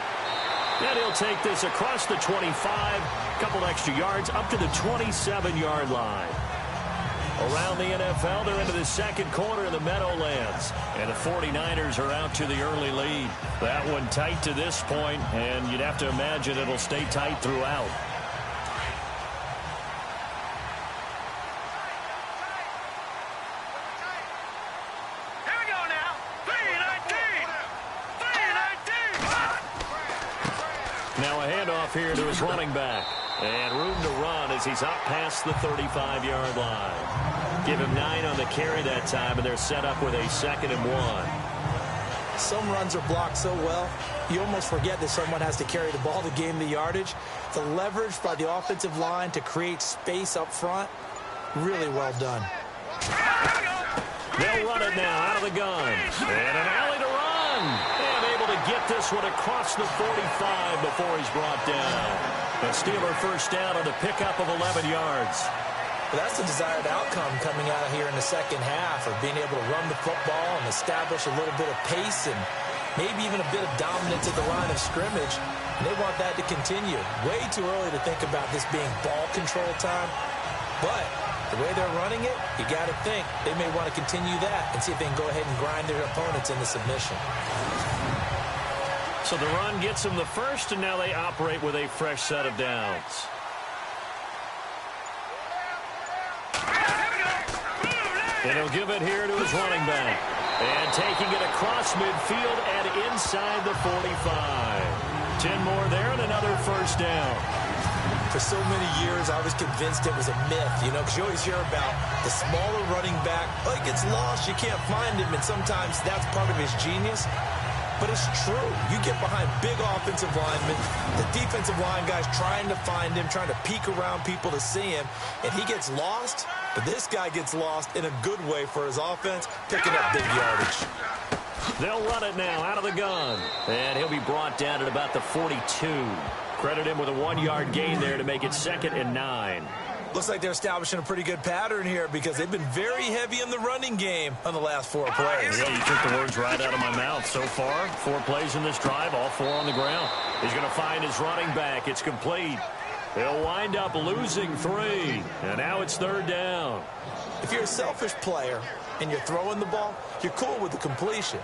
And he'll take this across the 25, a couple extra yards up to the 27-yard line. Around the NFL, they're into the second quarter in the Meadowlands. And the 49ers are out to the early lead. That one tight to this point, and you'd have to imagine it'll stay tight throughout. Here we go now. 3-19. Now a handoff here to his running back. And room to run as he's up past the 35-yard line. Give him 9 on the carry that time, and they're set up with a 2nd and 1. Some runs are blocked so well, you almost forget that someone has to carry the ball to gain the yardage. The leverage by the offensive line to create space up front, really well done. They'll run it now out of the gun. And an alley to run. And able to get this one across the 45 before he's brought down. A Steeler first down on the pickup of 11 yards. But that's the desired outcome coming out of here in the second half, of being able to run the football and establish a little bit of pace and maybe even a bit of dominance at the line of scrimmage. And they want that to continue. Way too early to think about this being ball control time. But the way they're running it, you got to think they may want to continue that and see if they can go ahead and grind their opponents into submission. So the run gets them the first, and now they operate with a fresh set of downs. And he'll give it here to his running back. And taking it across midfield and inside the 45. 10 more there and another first down. For so many years, I was convinced it was a myth, because you always hear about the smaller running back. Oh, he gets lost, you can't find him, and sometimes that's part of his genius. But it's true. You get behind big offensive linemen, the defensive line guys trying to find him, trying to peek around people to see him, and he gets lost. But this guy gets lost in a good way for his offense, picking up big yardage. They'll run it now out of the gun. And he'll be brought down at about the 42. Credit him with a 1-yard gain there to make it 2nd and 9. Looks like they're establishing a pretty good pattern here because they've been very heavy in the running game on the last 4 plays. Yeah, you took the words right out of my mouth. So far, 4 plays in this drive, all 4 on the ground. He's going to find his running back. It's complete. They'll wind up losing 3. And now it's 3rd down. If you're a selfish player and you're throwing the ball, you're cool with the completion.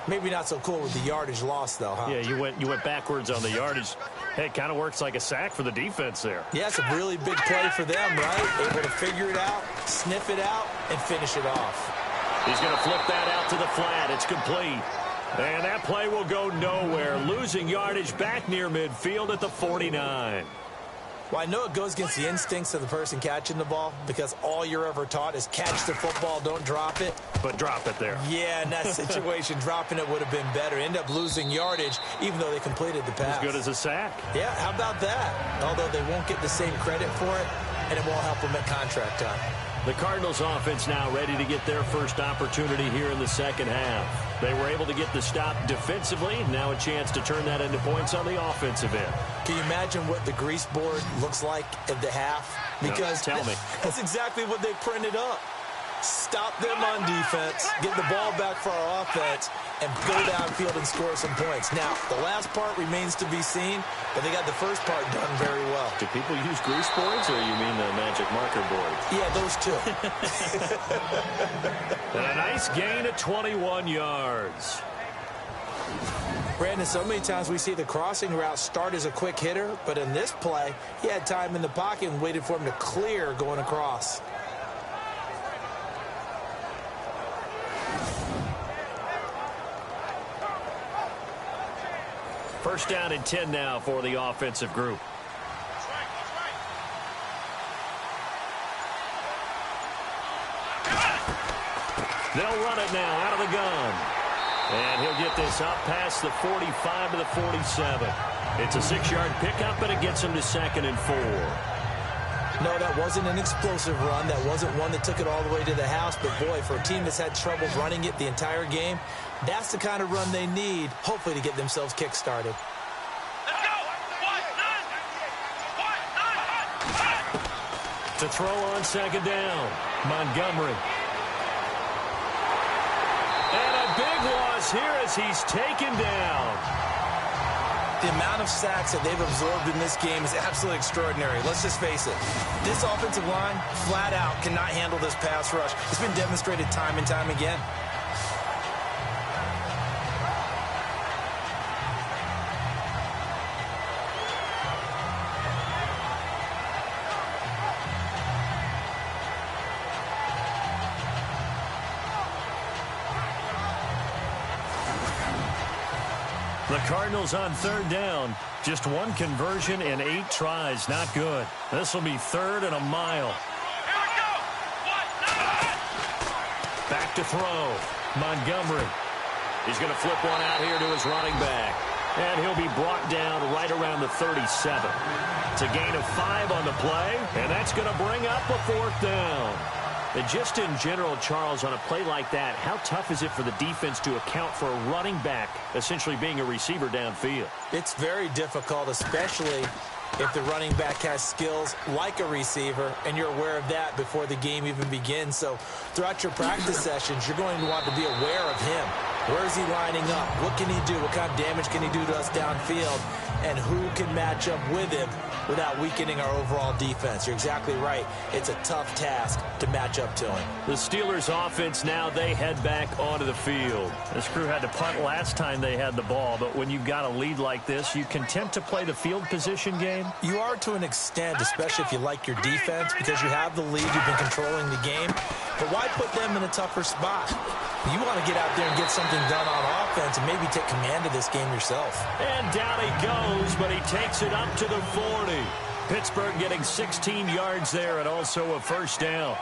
Maybe not so cool with the yardage loss, though, huh? Yeah, you went backwards on the yardage. Hey, it kind of works like a sack for the defense there. Yeah, it's a really big play for them, right? Able to figure it out, sniff it out, and finish it off. He's going to flip that out to the flat. It's complete. And that play will go nowhere. Losing yardage back near midfield at the 49. Well, I know it goes against the instincts of the person catching the ball because all you're ever taught is catch the football, don't drop it. But drop it there. Yeah, in that situation, dropping it would have been better. End up losing yardage even though they completed the pass. As good as a sack. Yeah, how about that? Although they won't get the same credit for it, and it won't help them at contract time. The Cardinals offense now ready to get their first opportunity here in the second half. They were able to get the stop defensively. Now a chance to turn that into points on the offensive end. Can you imagine what the grease board looks like at the half? Because no, tell me. That's exactly what they printed up. Stop them on defense, get the ball back for our offense, and go downfield and score some points. Now, the last part remains to be seen, but they got the first part done very well. Do people use grease boards, or you mean the magic marker boards? Yeah, those two. And a nice gain of 21 yards. Brandon, so many times we see the crossing route start as a quick hitter, but in this play, he had time in the pocket and waited for him to clear going across. First down and 10 now for the offensive group. They'll run it now out of the gun. And he'll get this up past the 45 to the 47. It's a 6-yard pickup, and it gets him to 2nd and 4. No, that wasn't an explosive run. That wasn't one that took it all the way to the house. But, boy, for a team that's had trouble running it the entire game, that's the kind of run they need, hopefully, to get themselves kick-started. To throw on second down, Montgomery. And a big loss here as he's taken down. The amount of sacks that they've absorbed in this game is absolutely extraordinary. Let's just face it. This offensive line, flat out, cannot handle this pass rush. It's been demonstrated time and time again. The Cardinals on third down. Just one conversion in 8 tries. Not good. This will be 3rd and a mile. Here we go. Back to throw. Montgomery. He's going to flip one out here to his running back. And he'll be brought down right around the 37. It's a gain of 5 on the play. And that's going to bring up a 4th down. And just in general, Charles, on a play like that, how tough is it for the defense to account for a running back essentially being a receiver downfield? It's very difficult, especially if the running back has skills like a receiver, and you're aware of that before the game even begins. So throughout your practice sessions, you're going to want to be aware of him. Where is he lining up? What can he do? What kind of damage can he do to us downfield? And who can match up with him without weakening our overall defense? You're exactly right. It's a tough task to match up to him. The Steelers offense now, they head back onto the field. This crew had to punt last time they had the ball, but when you've got a lead like this, you content to play the field position game? You are to an extent, especially if you like your defense, because you have the lead, you've been controlling the game. But why put them in a tougher spot? You want to get out there and get something done on offense and maybe take command of this game yourself. And down he goes, but he takes it up to the 40. Pittsburgh getting 16 yards there and also a 1st down.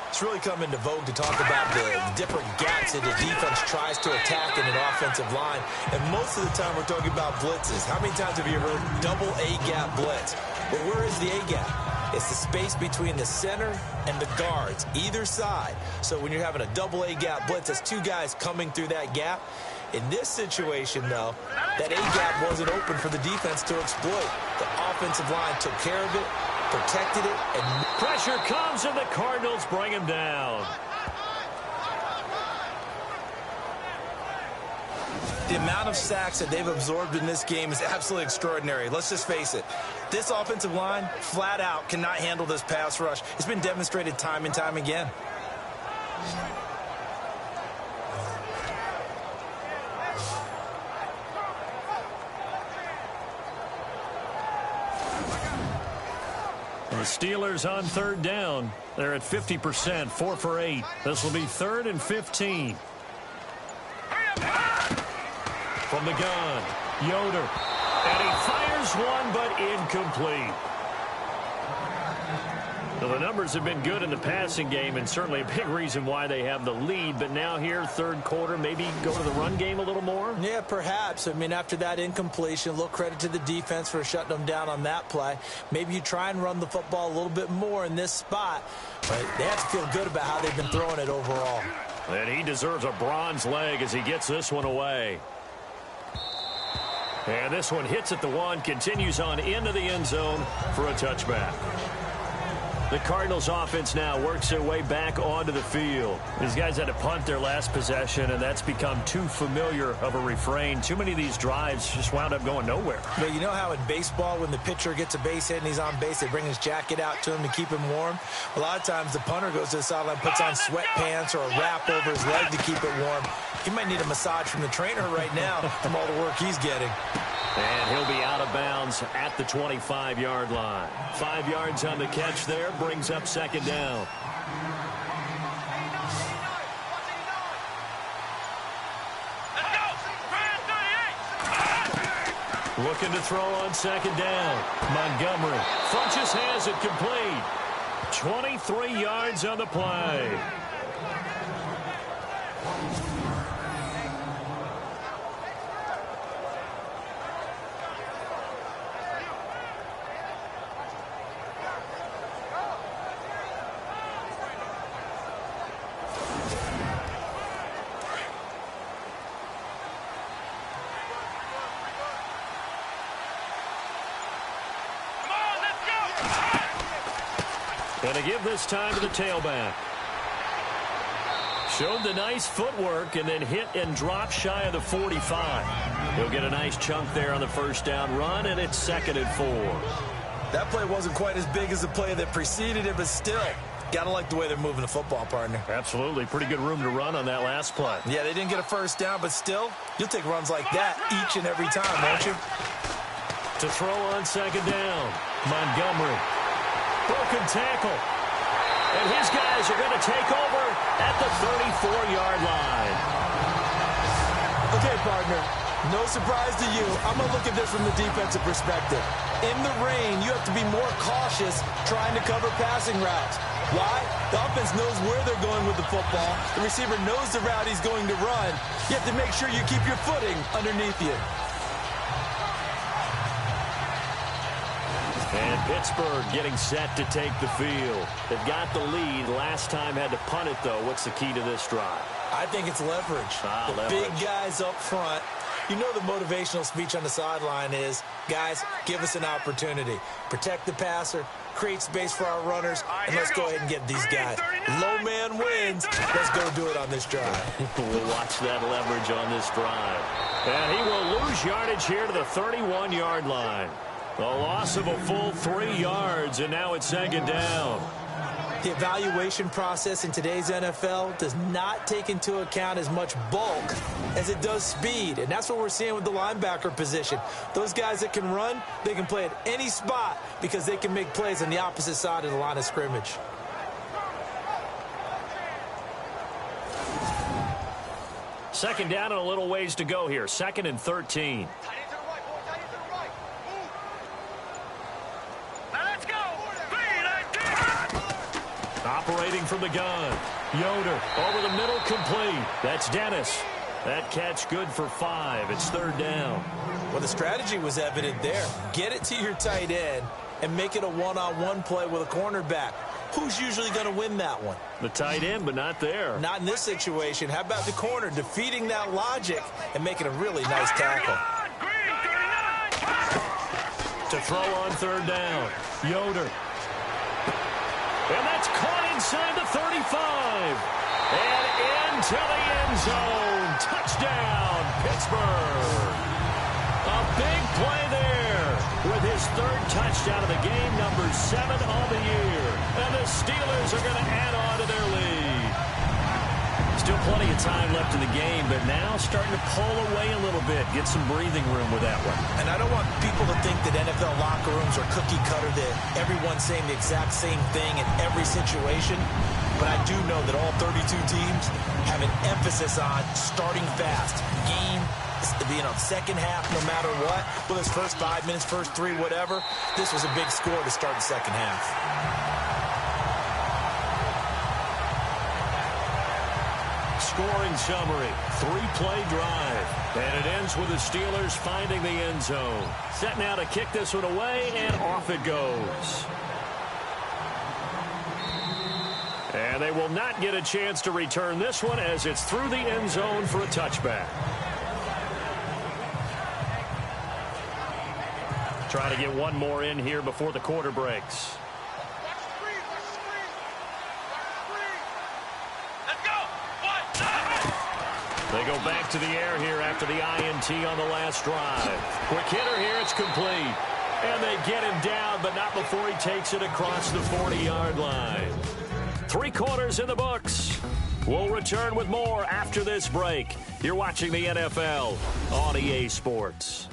It's really come into vogue to talk about the different gaps that the defense tries to attack in an offensive line. And most of the time we're talking about blitzes. How many times have you ever heard double A-gap blitz? Well, where is the A-gap? It's the space between the center and the guards, either side. So when you're having a double A-gap blitz, that's 2 guys coming through that gap. In this situation, though, that A-gap wasn't open for the defense to exploit. The offensive line took care of it, protected it, and pressure comes, and the Cardinals bring him down. The amount of sacks that they've absorbed in this game is absolutely extraordinary. Let's just face it. This offensive line, flat out, cannot handle this pass rush. It's been demonstrated time and time again. The Steelers on third down. They're at 50%, 4 for 8. This will be 3rd and 15. From the gun, Yoder. And he fires one, but incomplete. Well, the numbers have been good in the passing game, and certainly a big reason why they have the lead. But now here, 3rd quarter, maybe go to the run game a little more? Yeah, perhaps. I mean, after that incompletion, a little credit to the defense for shutting them down on that play. Maybe you try and run the football a little bit more in this spot. But they have to feel good about how they've been throwing it overall. And he deserves a bronze leg as he gets this one away. And this one hits at the 1, continues on into the end zone for a touchback. The Cardinals offense now works their way back onto the field. These guys had to punt their last possession, and that's become too familiar of a refrain. Too many of these drives just wound up going nowhere. But you know how in baseball, when the pitcher gets a base hit and he's on base, they bring his jacket out to him to keep him warm? A lot of times the punter goes to the sideline, puts on sweatpants or a wrap over his leg to keep it warm. He might need a massage from the trainer right now from all the work he's getting. And he'll be out of bounds at the 25-yard line. 5 yards on the catch there, brings up 2nd down. Looking to throw on 2nd down. Montgomery. Funches has it complete. 23 yards on the play. And to give this time to the tailback. Showed the nice footwork and then hit and drop shy of the 45. He'll get a nice chunk there on the first down run, and it's 2nd and 4. That play wasn't quite as big as the play that preceded it, but still, got to like the way they're moving the football, partner. Absolutely. Pretty good room to run on that last play. Yeah, they didn't get a first down, but still, you'll take runs like that each and every time, won't you? To throw on 2nd down, Montgomery. Broken tackle. And his guys are going to take over at the 34-yard line. Okay, partner, no surprise to you. I'm going to look at this from the defensive perspective. In the rain, you have to be more cautious trying to cover passing routes. Why? The offense knows where they're going with the football. The receiver knows the route he's going to run. You have to make sure you keep your footing underneath you. And Pittsburgh getting set to take the field. They've got the lead. Last time had to punt it, though. What's the key to this drive? I think it's leverage. Big guys up front. You know the motivational speech on the sideline is, guys, give us an opportunity. Protect the passer, create space for our runners, and let's go ahead and get these guys. Low man wins. Let's go do it on this drive. We'll watch that leverage on this drive. And he will lose yardage here to the 31-yard line. A loss of a full 3 yards, and now it's 2nd down. The evaluation process in today's NFL does not take into account as much bulk as it does speed, and that's what we're seeing with the linebacker position. Those guys that can run, they can play at any spot because they can make plays on the opposite side of the line of scrimmage. Second down and a little ways to go here. 2nd and 13. Operating from the gun. Yoder over the middle, complete. That's Dennis. That catch good for 5. It's 3rd down. Well, the strategy was evident there. Get it to your tight end and make it a one-on-one play with a cornerback. Who's usually going to win that one? The tight end, but not there. Not in this situation. How about the corner defeating that logic and making a really nice tackle? To throw on 3rd down. Yoder. And that's caught inside the 35. And into the end zone. Touchdown, Pittsburgh. A big play there with his 3rd touchdown of the game, number 7 on the year. And the Steelers are going to add on to their lead. Still plenty of time left in the game, but now starting to pull away a little bit. Get some breathing room with that one. And I don't want people to think that NFL locker rooms are cookie cutter, that everyone's saying the exact same thing in every situation. But I do know that all 32 teams have an emphasis on starting fast. Game, second half, no matter what. Whether it's first 5 minutes, first 3, whatever. This was a big score to start the second half. Scoring summary, 3-play drive. And it ends with the Steelers finding the end zone. Set now to kick this one away, and off it goes. And they will not get a chance to return this one as it's through the end zone for a touchback. Trying to get one more in here before the quarter breaks. They go back to the air here after the INT on the last drive. Quick hitter here, it's complete. And they get him down, but not before he takes it across the 40-yard line. 3 quarters in the books. We'll return with more after this break. You're watching the NFL on EA Sports.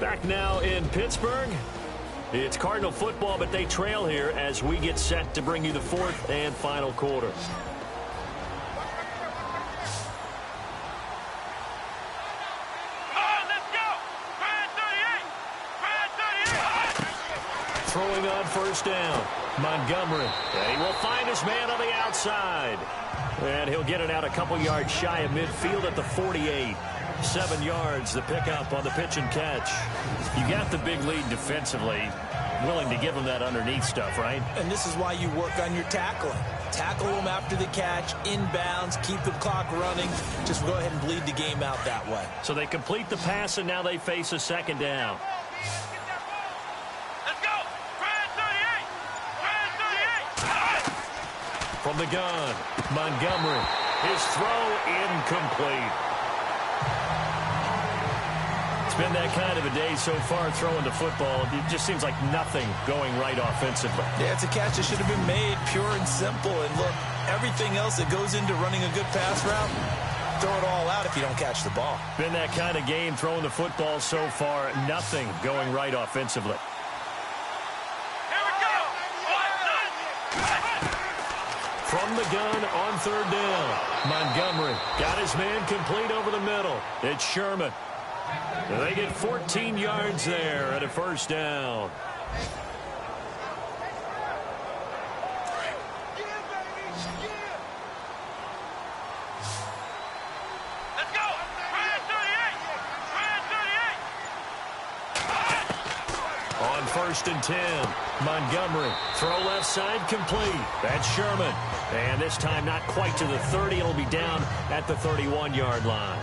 Back now in Pittsburgh. It's Cardinal football, but they trail here as we get set to bring you the 4th and final quarter. Throwing on 1st down, Montgomery. And he will find his man on the outside. And he'll get it out a couple yards shy of midfield at the 48. 7 yards, the pickup on the pitch and catch. You got the big lead defensively. Willing to give him that underneath stuff, right? And this is why you work on your tackling. Tackle them after the catch, inbounds, keep the clock running. Just go ahead and bleed the game out that way. So they complete the pass, and now they face a 2nd down. From the gun, Montgomery. His throw incomplete. It's been that kind of a day so far throwing the football. It just seems like nothing going right offensively. Yeah, it's a catch that should have been made pure and simple. And look, everything else that goes into running a good pass route, throw it all out if you don't catch the ball. Been that kind of game throwing the football so far. Nothing going right offensively. From the gun on third down. Montgomery got his man complete over the middle. It's Sherman. They get 14 yards there at a first down. Let's go! Brand 38! Brand 38! On first and 10, Montgomery. Throw left side complete. That's Sherman. And this time not quite to the 30. It'll be down at the 31-yard line.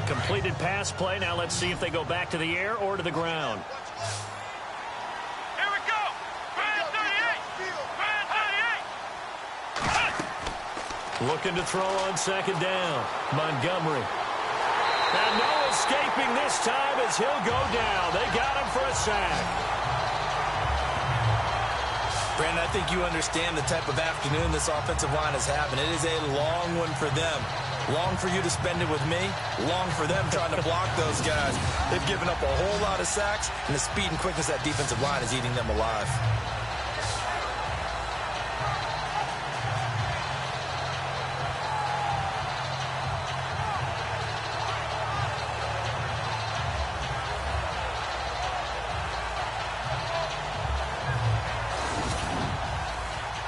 Completed pass play. Now let's see if they go back to the air or to the ground. Here we go! Brand 38! Brand 38! Looking to throw on second down. Montgomery. And no escaping this time as he'll go down. They got him for a sack. Brandon, I think you understand the type of afternoon this offensive line is having. It is a long one for them. Long for you to spend it with me. Long for them trying to block those guys. They've given up a whole lot of sacks, and the speed and quickness of that defensive line is eating them alive.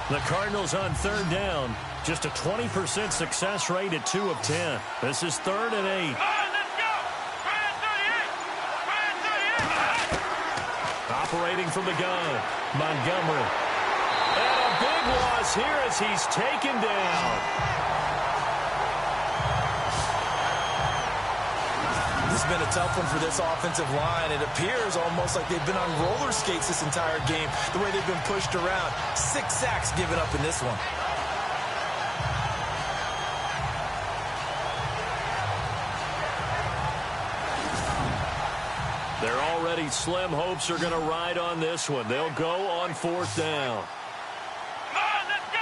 The Cardinals on third down. Just a 20% success rate at 2 of 10. This is 3rd and 8. Let's go! Brand 38! Brand 38! Operating from the gun. Montgomery. And a big loss here as he's taken down. This has been a tough one for this offensive line. It appears almost like they've been on roller skates this entire game, the way they've been pushed around. 6 sacks given up in this one. They're already slim hopes are going to ride on this one. They'll go on 4th down. Let's go!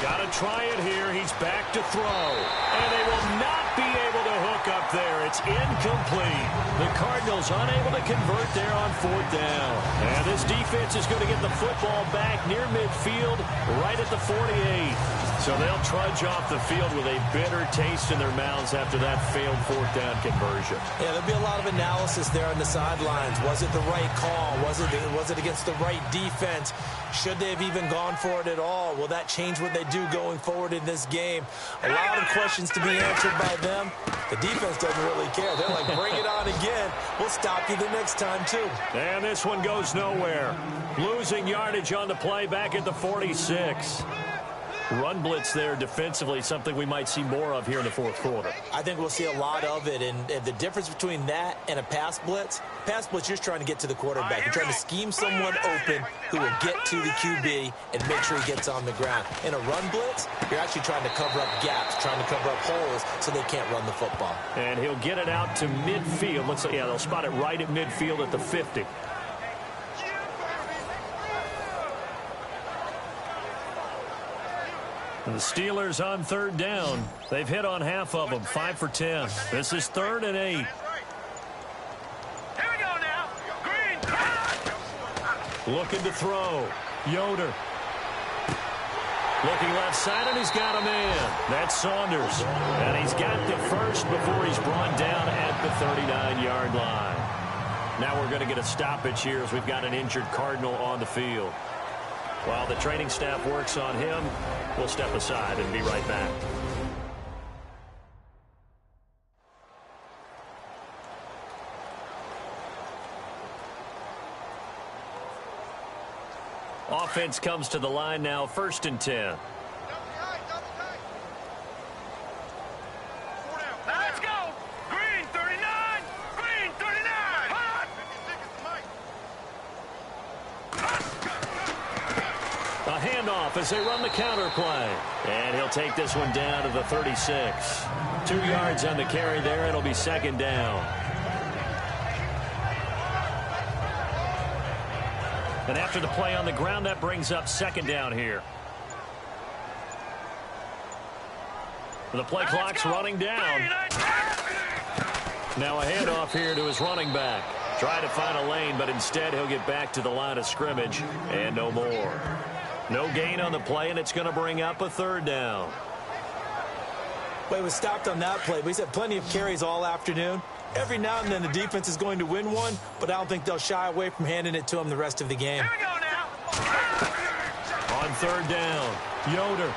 Got to try it here. He's back to throw. And they will not be able to hook up there. It's incomplete. The Cardinals unable to convert there on 4th down. And this defense is going to get the football back near midfield, right at the 48. So they'll trudge off the field with a bitter taste in their mouths after that failed 4th down conversion. Yeah, there'll be a lot of analysis there on the sidelines. Was it the right call? Was it against the right defense? Should they have even gone for it at all? Will that change what they do going forward in this game? A lot of questions to be answered by them. The defense doesn't really care. They're like, bring it on again. We'll stop you the next time, too. And this one goes nowhere. Losing yardage on the play back at the 46. Run blitz there defensively, something we might see more of here in the 4th quarter. I think we'll see a lot of it, and the difference between that and a pass blitz, you're trying to get to the quarterback. You're trying to scheme someone open who will get to the QB and make sure he gets on the ground. In a run blitz, you're actually trying to cover up gaps, trying to cover up holes so they can't run the football. And he'll get it out to midfield. Looks like, yeah, they'll spot it right at midfield at the 50. And the Steelers on 3rd down. They've hit on half of them, 5 for 10. This is 3rd and 8. Here we go now. Green. Looking to throw. Yoder. Looking left side, and he's got a man. That's Saunders. And he's got the first before he's brought down at the 39-yard line. Now we're going to get a stoppage here as we've got an injured Cardinal on the field. While the training staff works on him, we'll step aside and be right back. Offense comes to the line now, 1st and 10. Let's go! Green 39! Green 39! Hot! as they run the counter play. And he'll take this one down to the 36. 2 yards on the carry there. It'll be second down. And after the play on the ground, that brings up second down here. The play clock's running down. Now a handoff here to his running back. Try to find a lane, but instead he'll get back to the line of scrimmage and no more. No gain on the play, and it's going to bring up a third down. Well, he was stopped on that play, but he's had plenty of carries all afternoon. Every now and then the defense is going to win one, but I don't think they'll shy away from handing it to him the rest of the game. Here we go now. On third down, Yoder.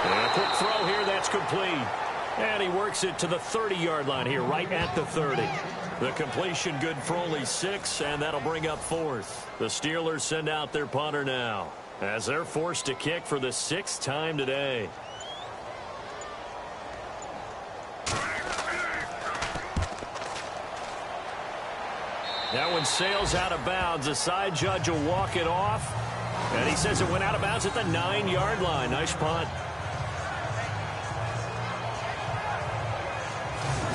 And a quick throw here, that's complete. And he works it to the 30-yard line here, right at the 30. The completion good for only 6, and that'll bring up fourth. The Steelers send out their punter now, as they're forced to kick for the 6th time today. That one sails out of bounds. The side judge will walk it off. And he says it went out of bounds at the 9-yard line. Nice punt.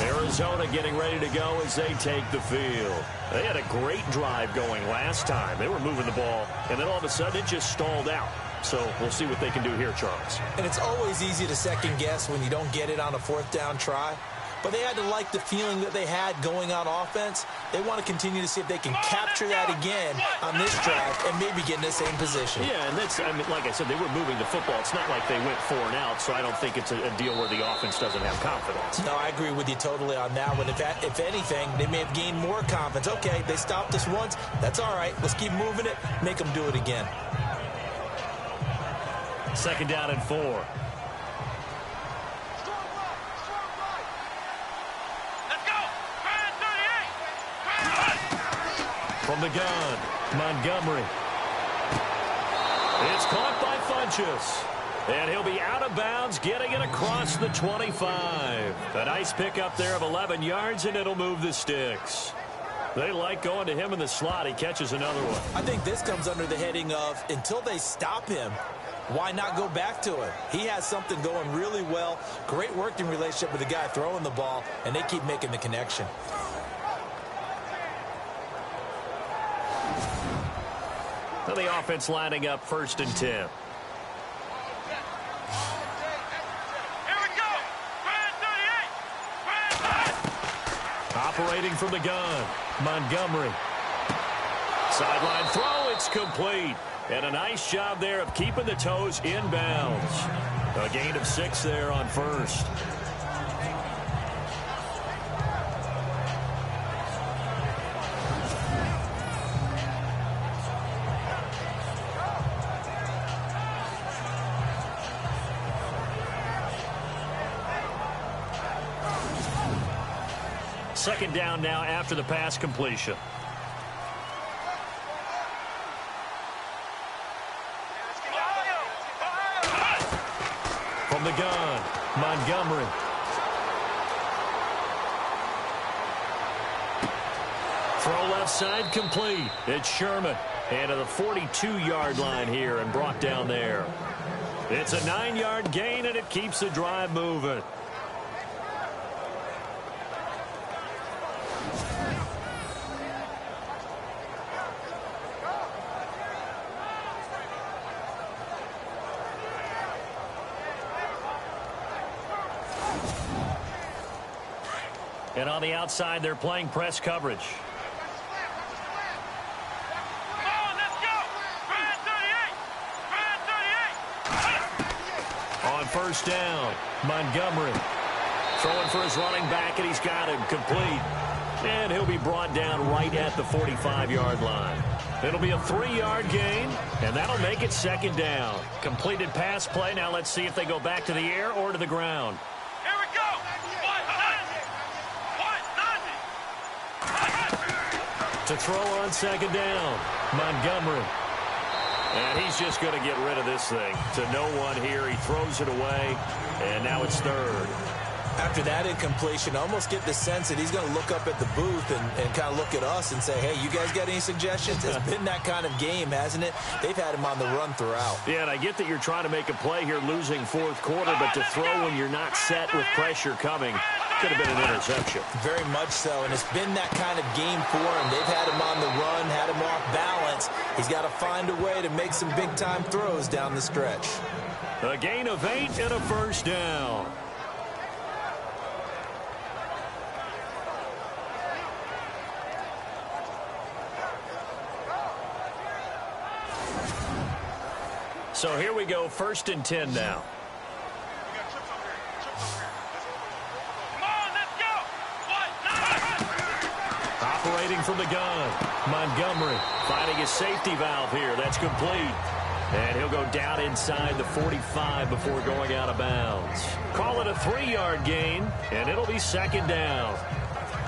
Arizona getting ready to go as they take the field. They had a great drive going last time. They were moving the ball, and then all of a sudden it just stalled out. So we'll see what they can do here, Charles. And it's always easy to second guess when you don't get it on a 4th down try. But they had to like the feeling that they had going on offense. They want to continue to see if they can capture that again on this drive and maybe get in the same position. Yeah, and that's, I mean, like I said, they were moving the football. It's not like they went 4 and out, so I don't think it's a deal where the offense doesn't have confidence. No, I agree with you totally on that one. If anything, they may have gained more confidence. Okay, they stopped us once. That's all right. Let's keep moving it. Make them do it again. Second down and 4. From the gun, Montgomery. It's caught by Funchess. And he'll be out of bounds, getting it across the 25. A nice pickup there of 11 yards, and it'll move the sticks. They like going to him in the slot. He catches another one. I think this comes under the heading of, until they stop him, why not go back to it? He has something going really well. Great working relationship with the guy throwing the ball, and they keep making the connection. So the offense lining up 1st and 10. Here we go. Operating from the gun, Montgomery. Sideline throw, it's complete. And a nice job there of keeping the toes in bounds. A gain of 6 there on 1st. Second down now after the pass completion. From the gun, Montgomery. Throw left side complete. It's Sherman. And to the 42-yard line here and brought down there. It's a 9-yard gain, and it keeps the drive moving. And on the outside, they're playing press coverage. On 1st down, Montgomery. Throwing for his running back, and he's got him complete. And he'll be brought down right at the 45-yard line. It'll be a 3-yard gain, and that'll make it second down. Completed pass play. Now let's see if they go back to the air or to the ground. To throw on second down, Montgomery. And he's just going to get rid of this thing. To no one here. He throws it away, and now it's 3rd. After that incompletion, I almost get the sense that he's going to look up at the booth and kind of look at us and say, hey, you guys got any suggestions? It's been that kind of game, hasn't it? They've had him on the run throughout. Yeah, and I get that you're trying to make a play here losing fourth quarter, but to throw when you're not set with pressure coming could have been an interception. Very much so, and it's been that kind of game for him. They've had him on the run, had him off balance. He's got to find a way to make some big-time throws down the stretch. A gain of 8 and a first down. So here we go, 1st and 10 now. Come on, let's go. Operating from the gun, Montgomery finding his safety valve here. That's complete. And he'll go down inside the 45 before going out of bounds. Call it a 3-yard gain, and it'll be 2nd down.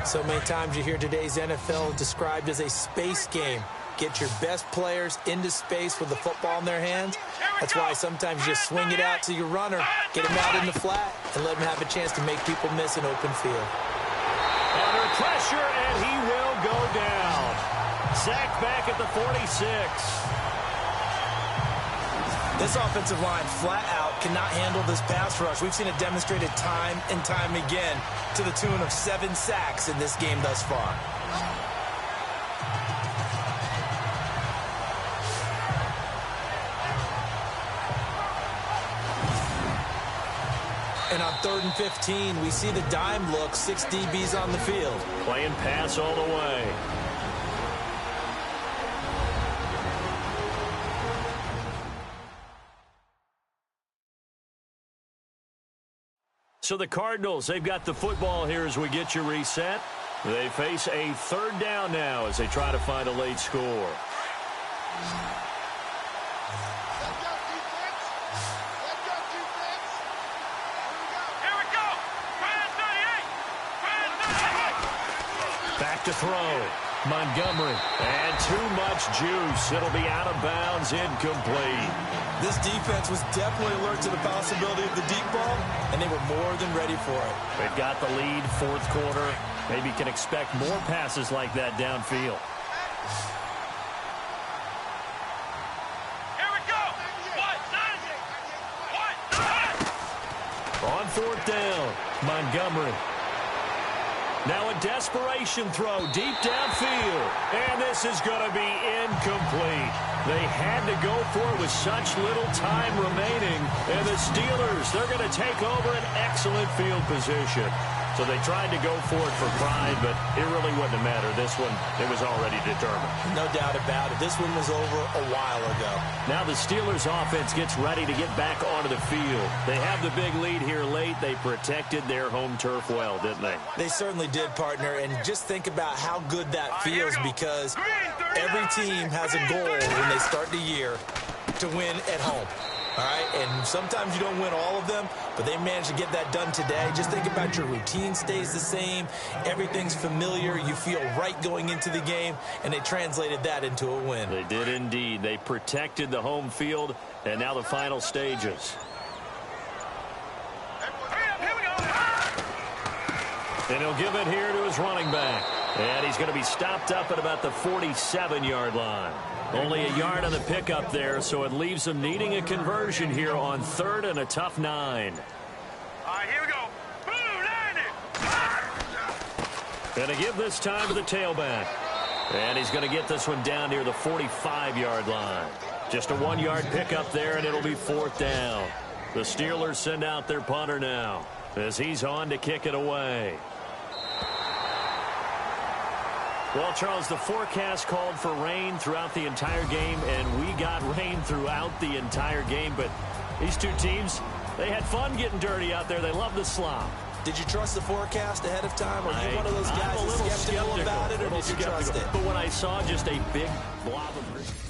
So many times you hear today's NFL described as a space game. Get your best players into space with the football in their hands. That's why sometimes you just swing it out to your runner, get him out in the flat, and let him have a chance to make people miss an open field. Under pressure, and he will go down. Sacked back at the 46. This offensive line flat out cannot handle this pass rush. We've seen it demonstrated time and time again to the tune of 7 sacks in this game thus far. And on 3rd and 15, we see the dime look, 6 DBs on the field. Playing pass all the way. So the Cardinals, they've got the football here as we get you reset. They face a 3rd down now as they try to find a late score. Back to throw. Montgomery. And too much juice. It'll be out of bounds, incomplete. This defense was definitely alert to the possibility of the deep ball, and they were more than ready for it. They've got the lead, 4th quarter. Maybe can expect more passes like that downfield. Here we go. On 4th down, Montgomery. Now a desperation throw deep downfield. And this is going to be incomplete. They had to go for it with such little time remaining. And the Steelers, they're going to take over an excellent field position. So they tried to go for it for pride, but it really wouldn't have mattered. This one, it was already determined. No doubt about it. This one was over a while ago. Now the Steelers offense gets ready to get back onto the field. They have the big lead here late. They protected their home turf well, didn't they? They certainly did, partner. And just think about how good that feels, because every team has a goal when they start the year to win at home. All right, and sometimes you don't win all of them, but they managed to get that done today. Just think about your routine stays the same. Everything's familiar. You feel right going into the game, and they translated that into a win. They did indeed. They protected the home field, and now the final stages. And he'll give it here to his running back. And he's going to be stopped up at about the 47-yard line. Only a yard on the pickup there, so it leaves them needing a conversion here on 3rd and a tough 9. All right, here we go. Boom, 90. And to give this time to the tailback. And he's going to get this one down near the 45-yard line. Just a 1-yard pickup there, and it'll be 4th down. The Steelers send out their punter now as he's on to kick it away. Well, Charles, the forecast called for rain throughout the entire game, and we got rain throughout the entire game. But these two teams, they had fun getting dirty out there. They love the slop. Did you trust the forecast ahead of time? Or are you one of those guys that's skeptical about it, or did you trust it? But when I saw just a big blob of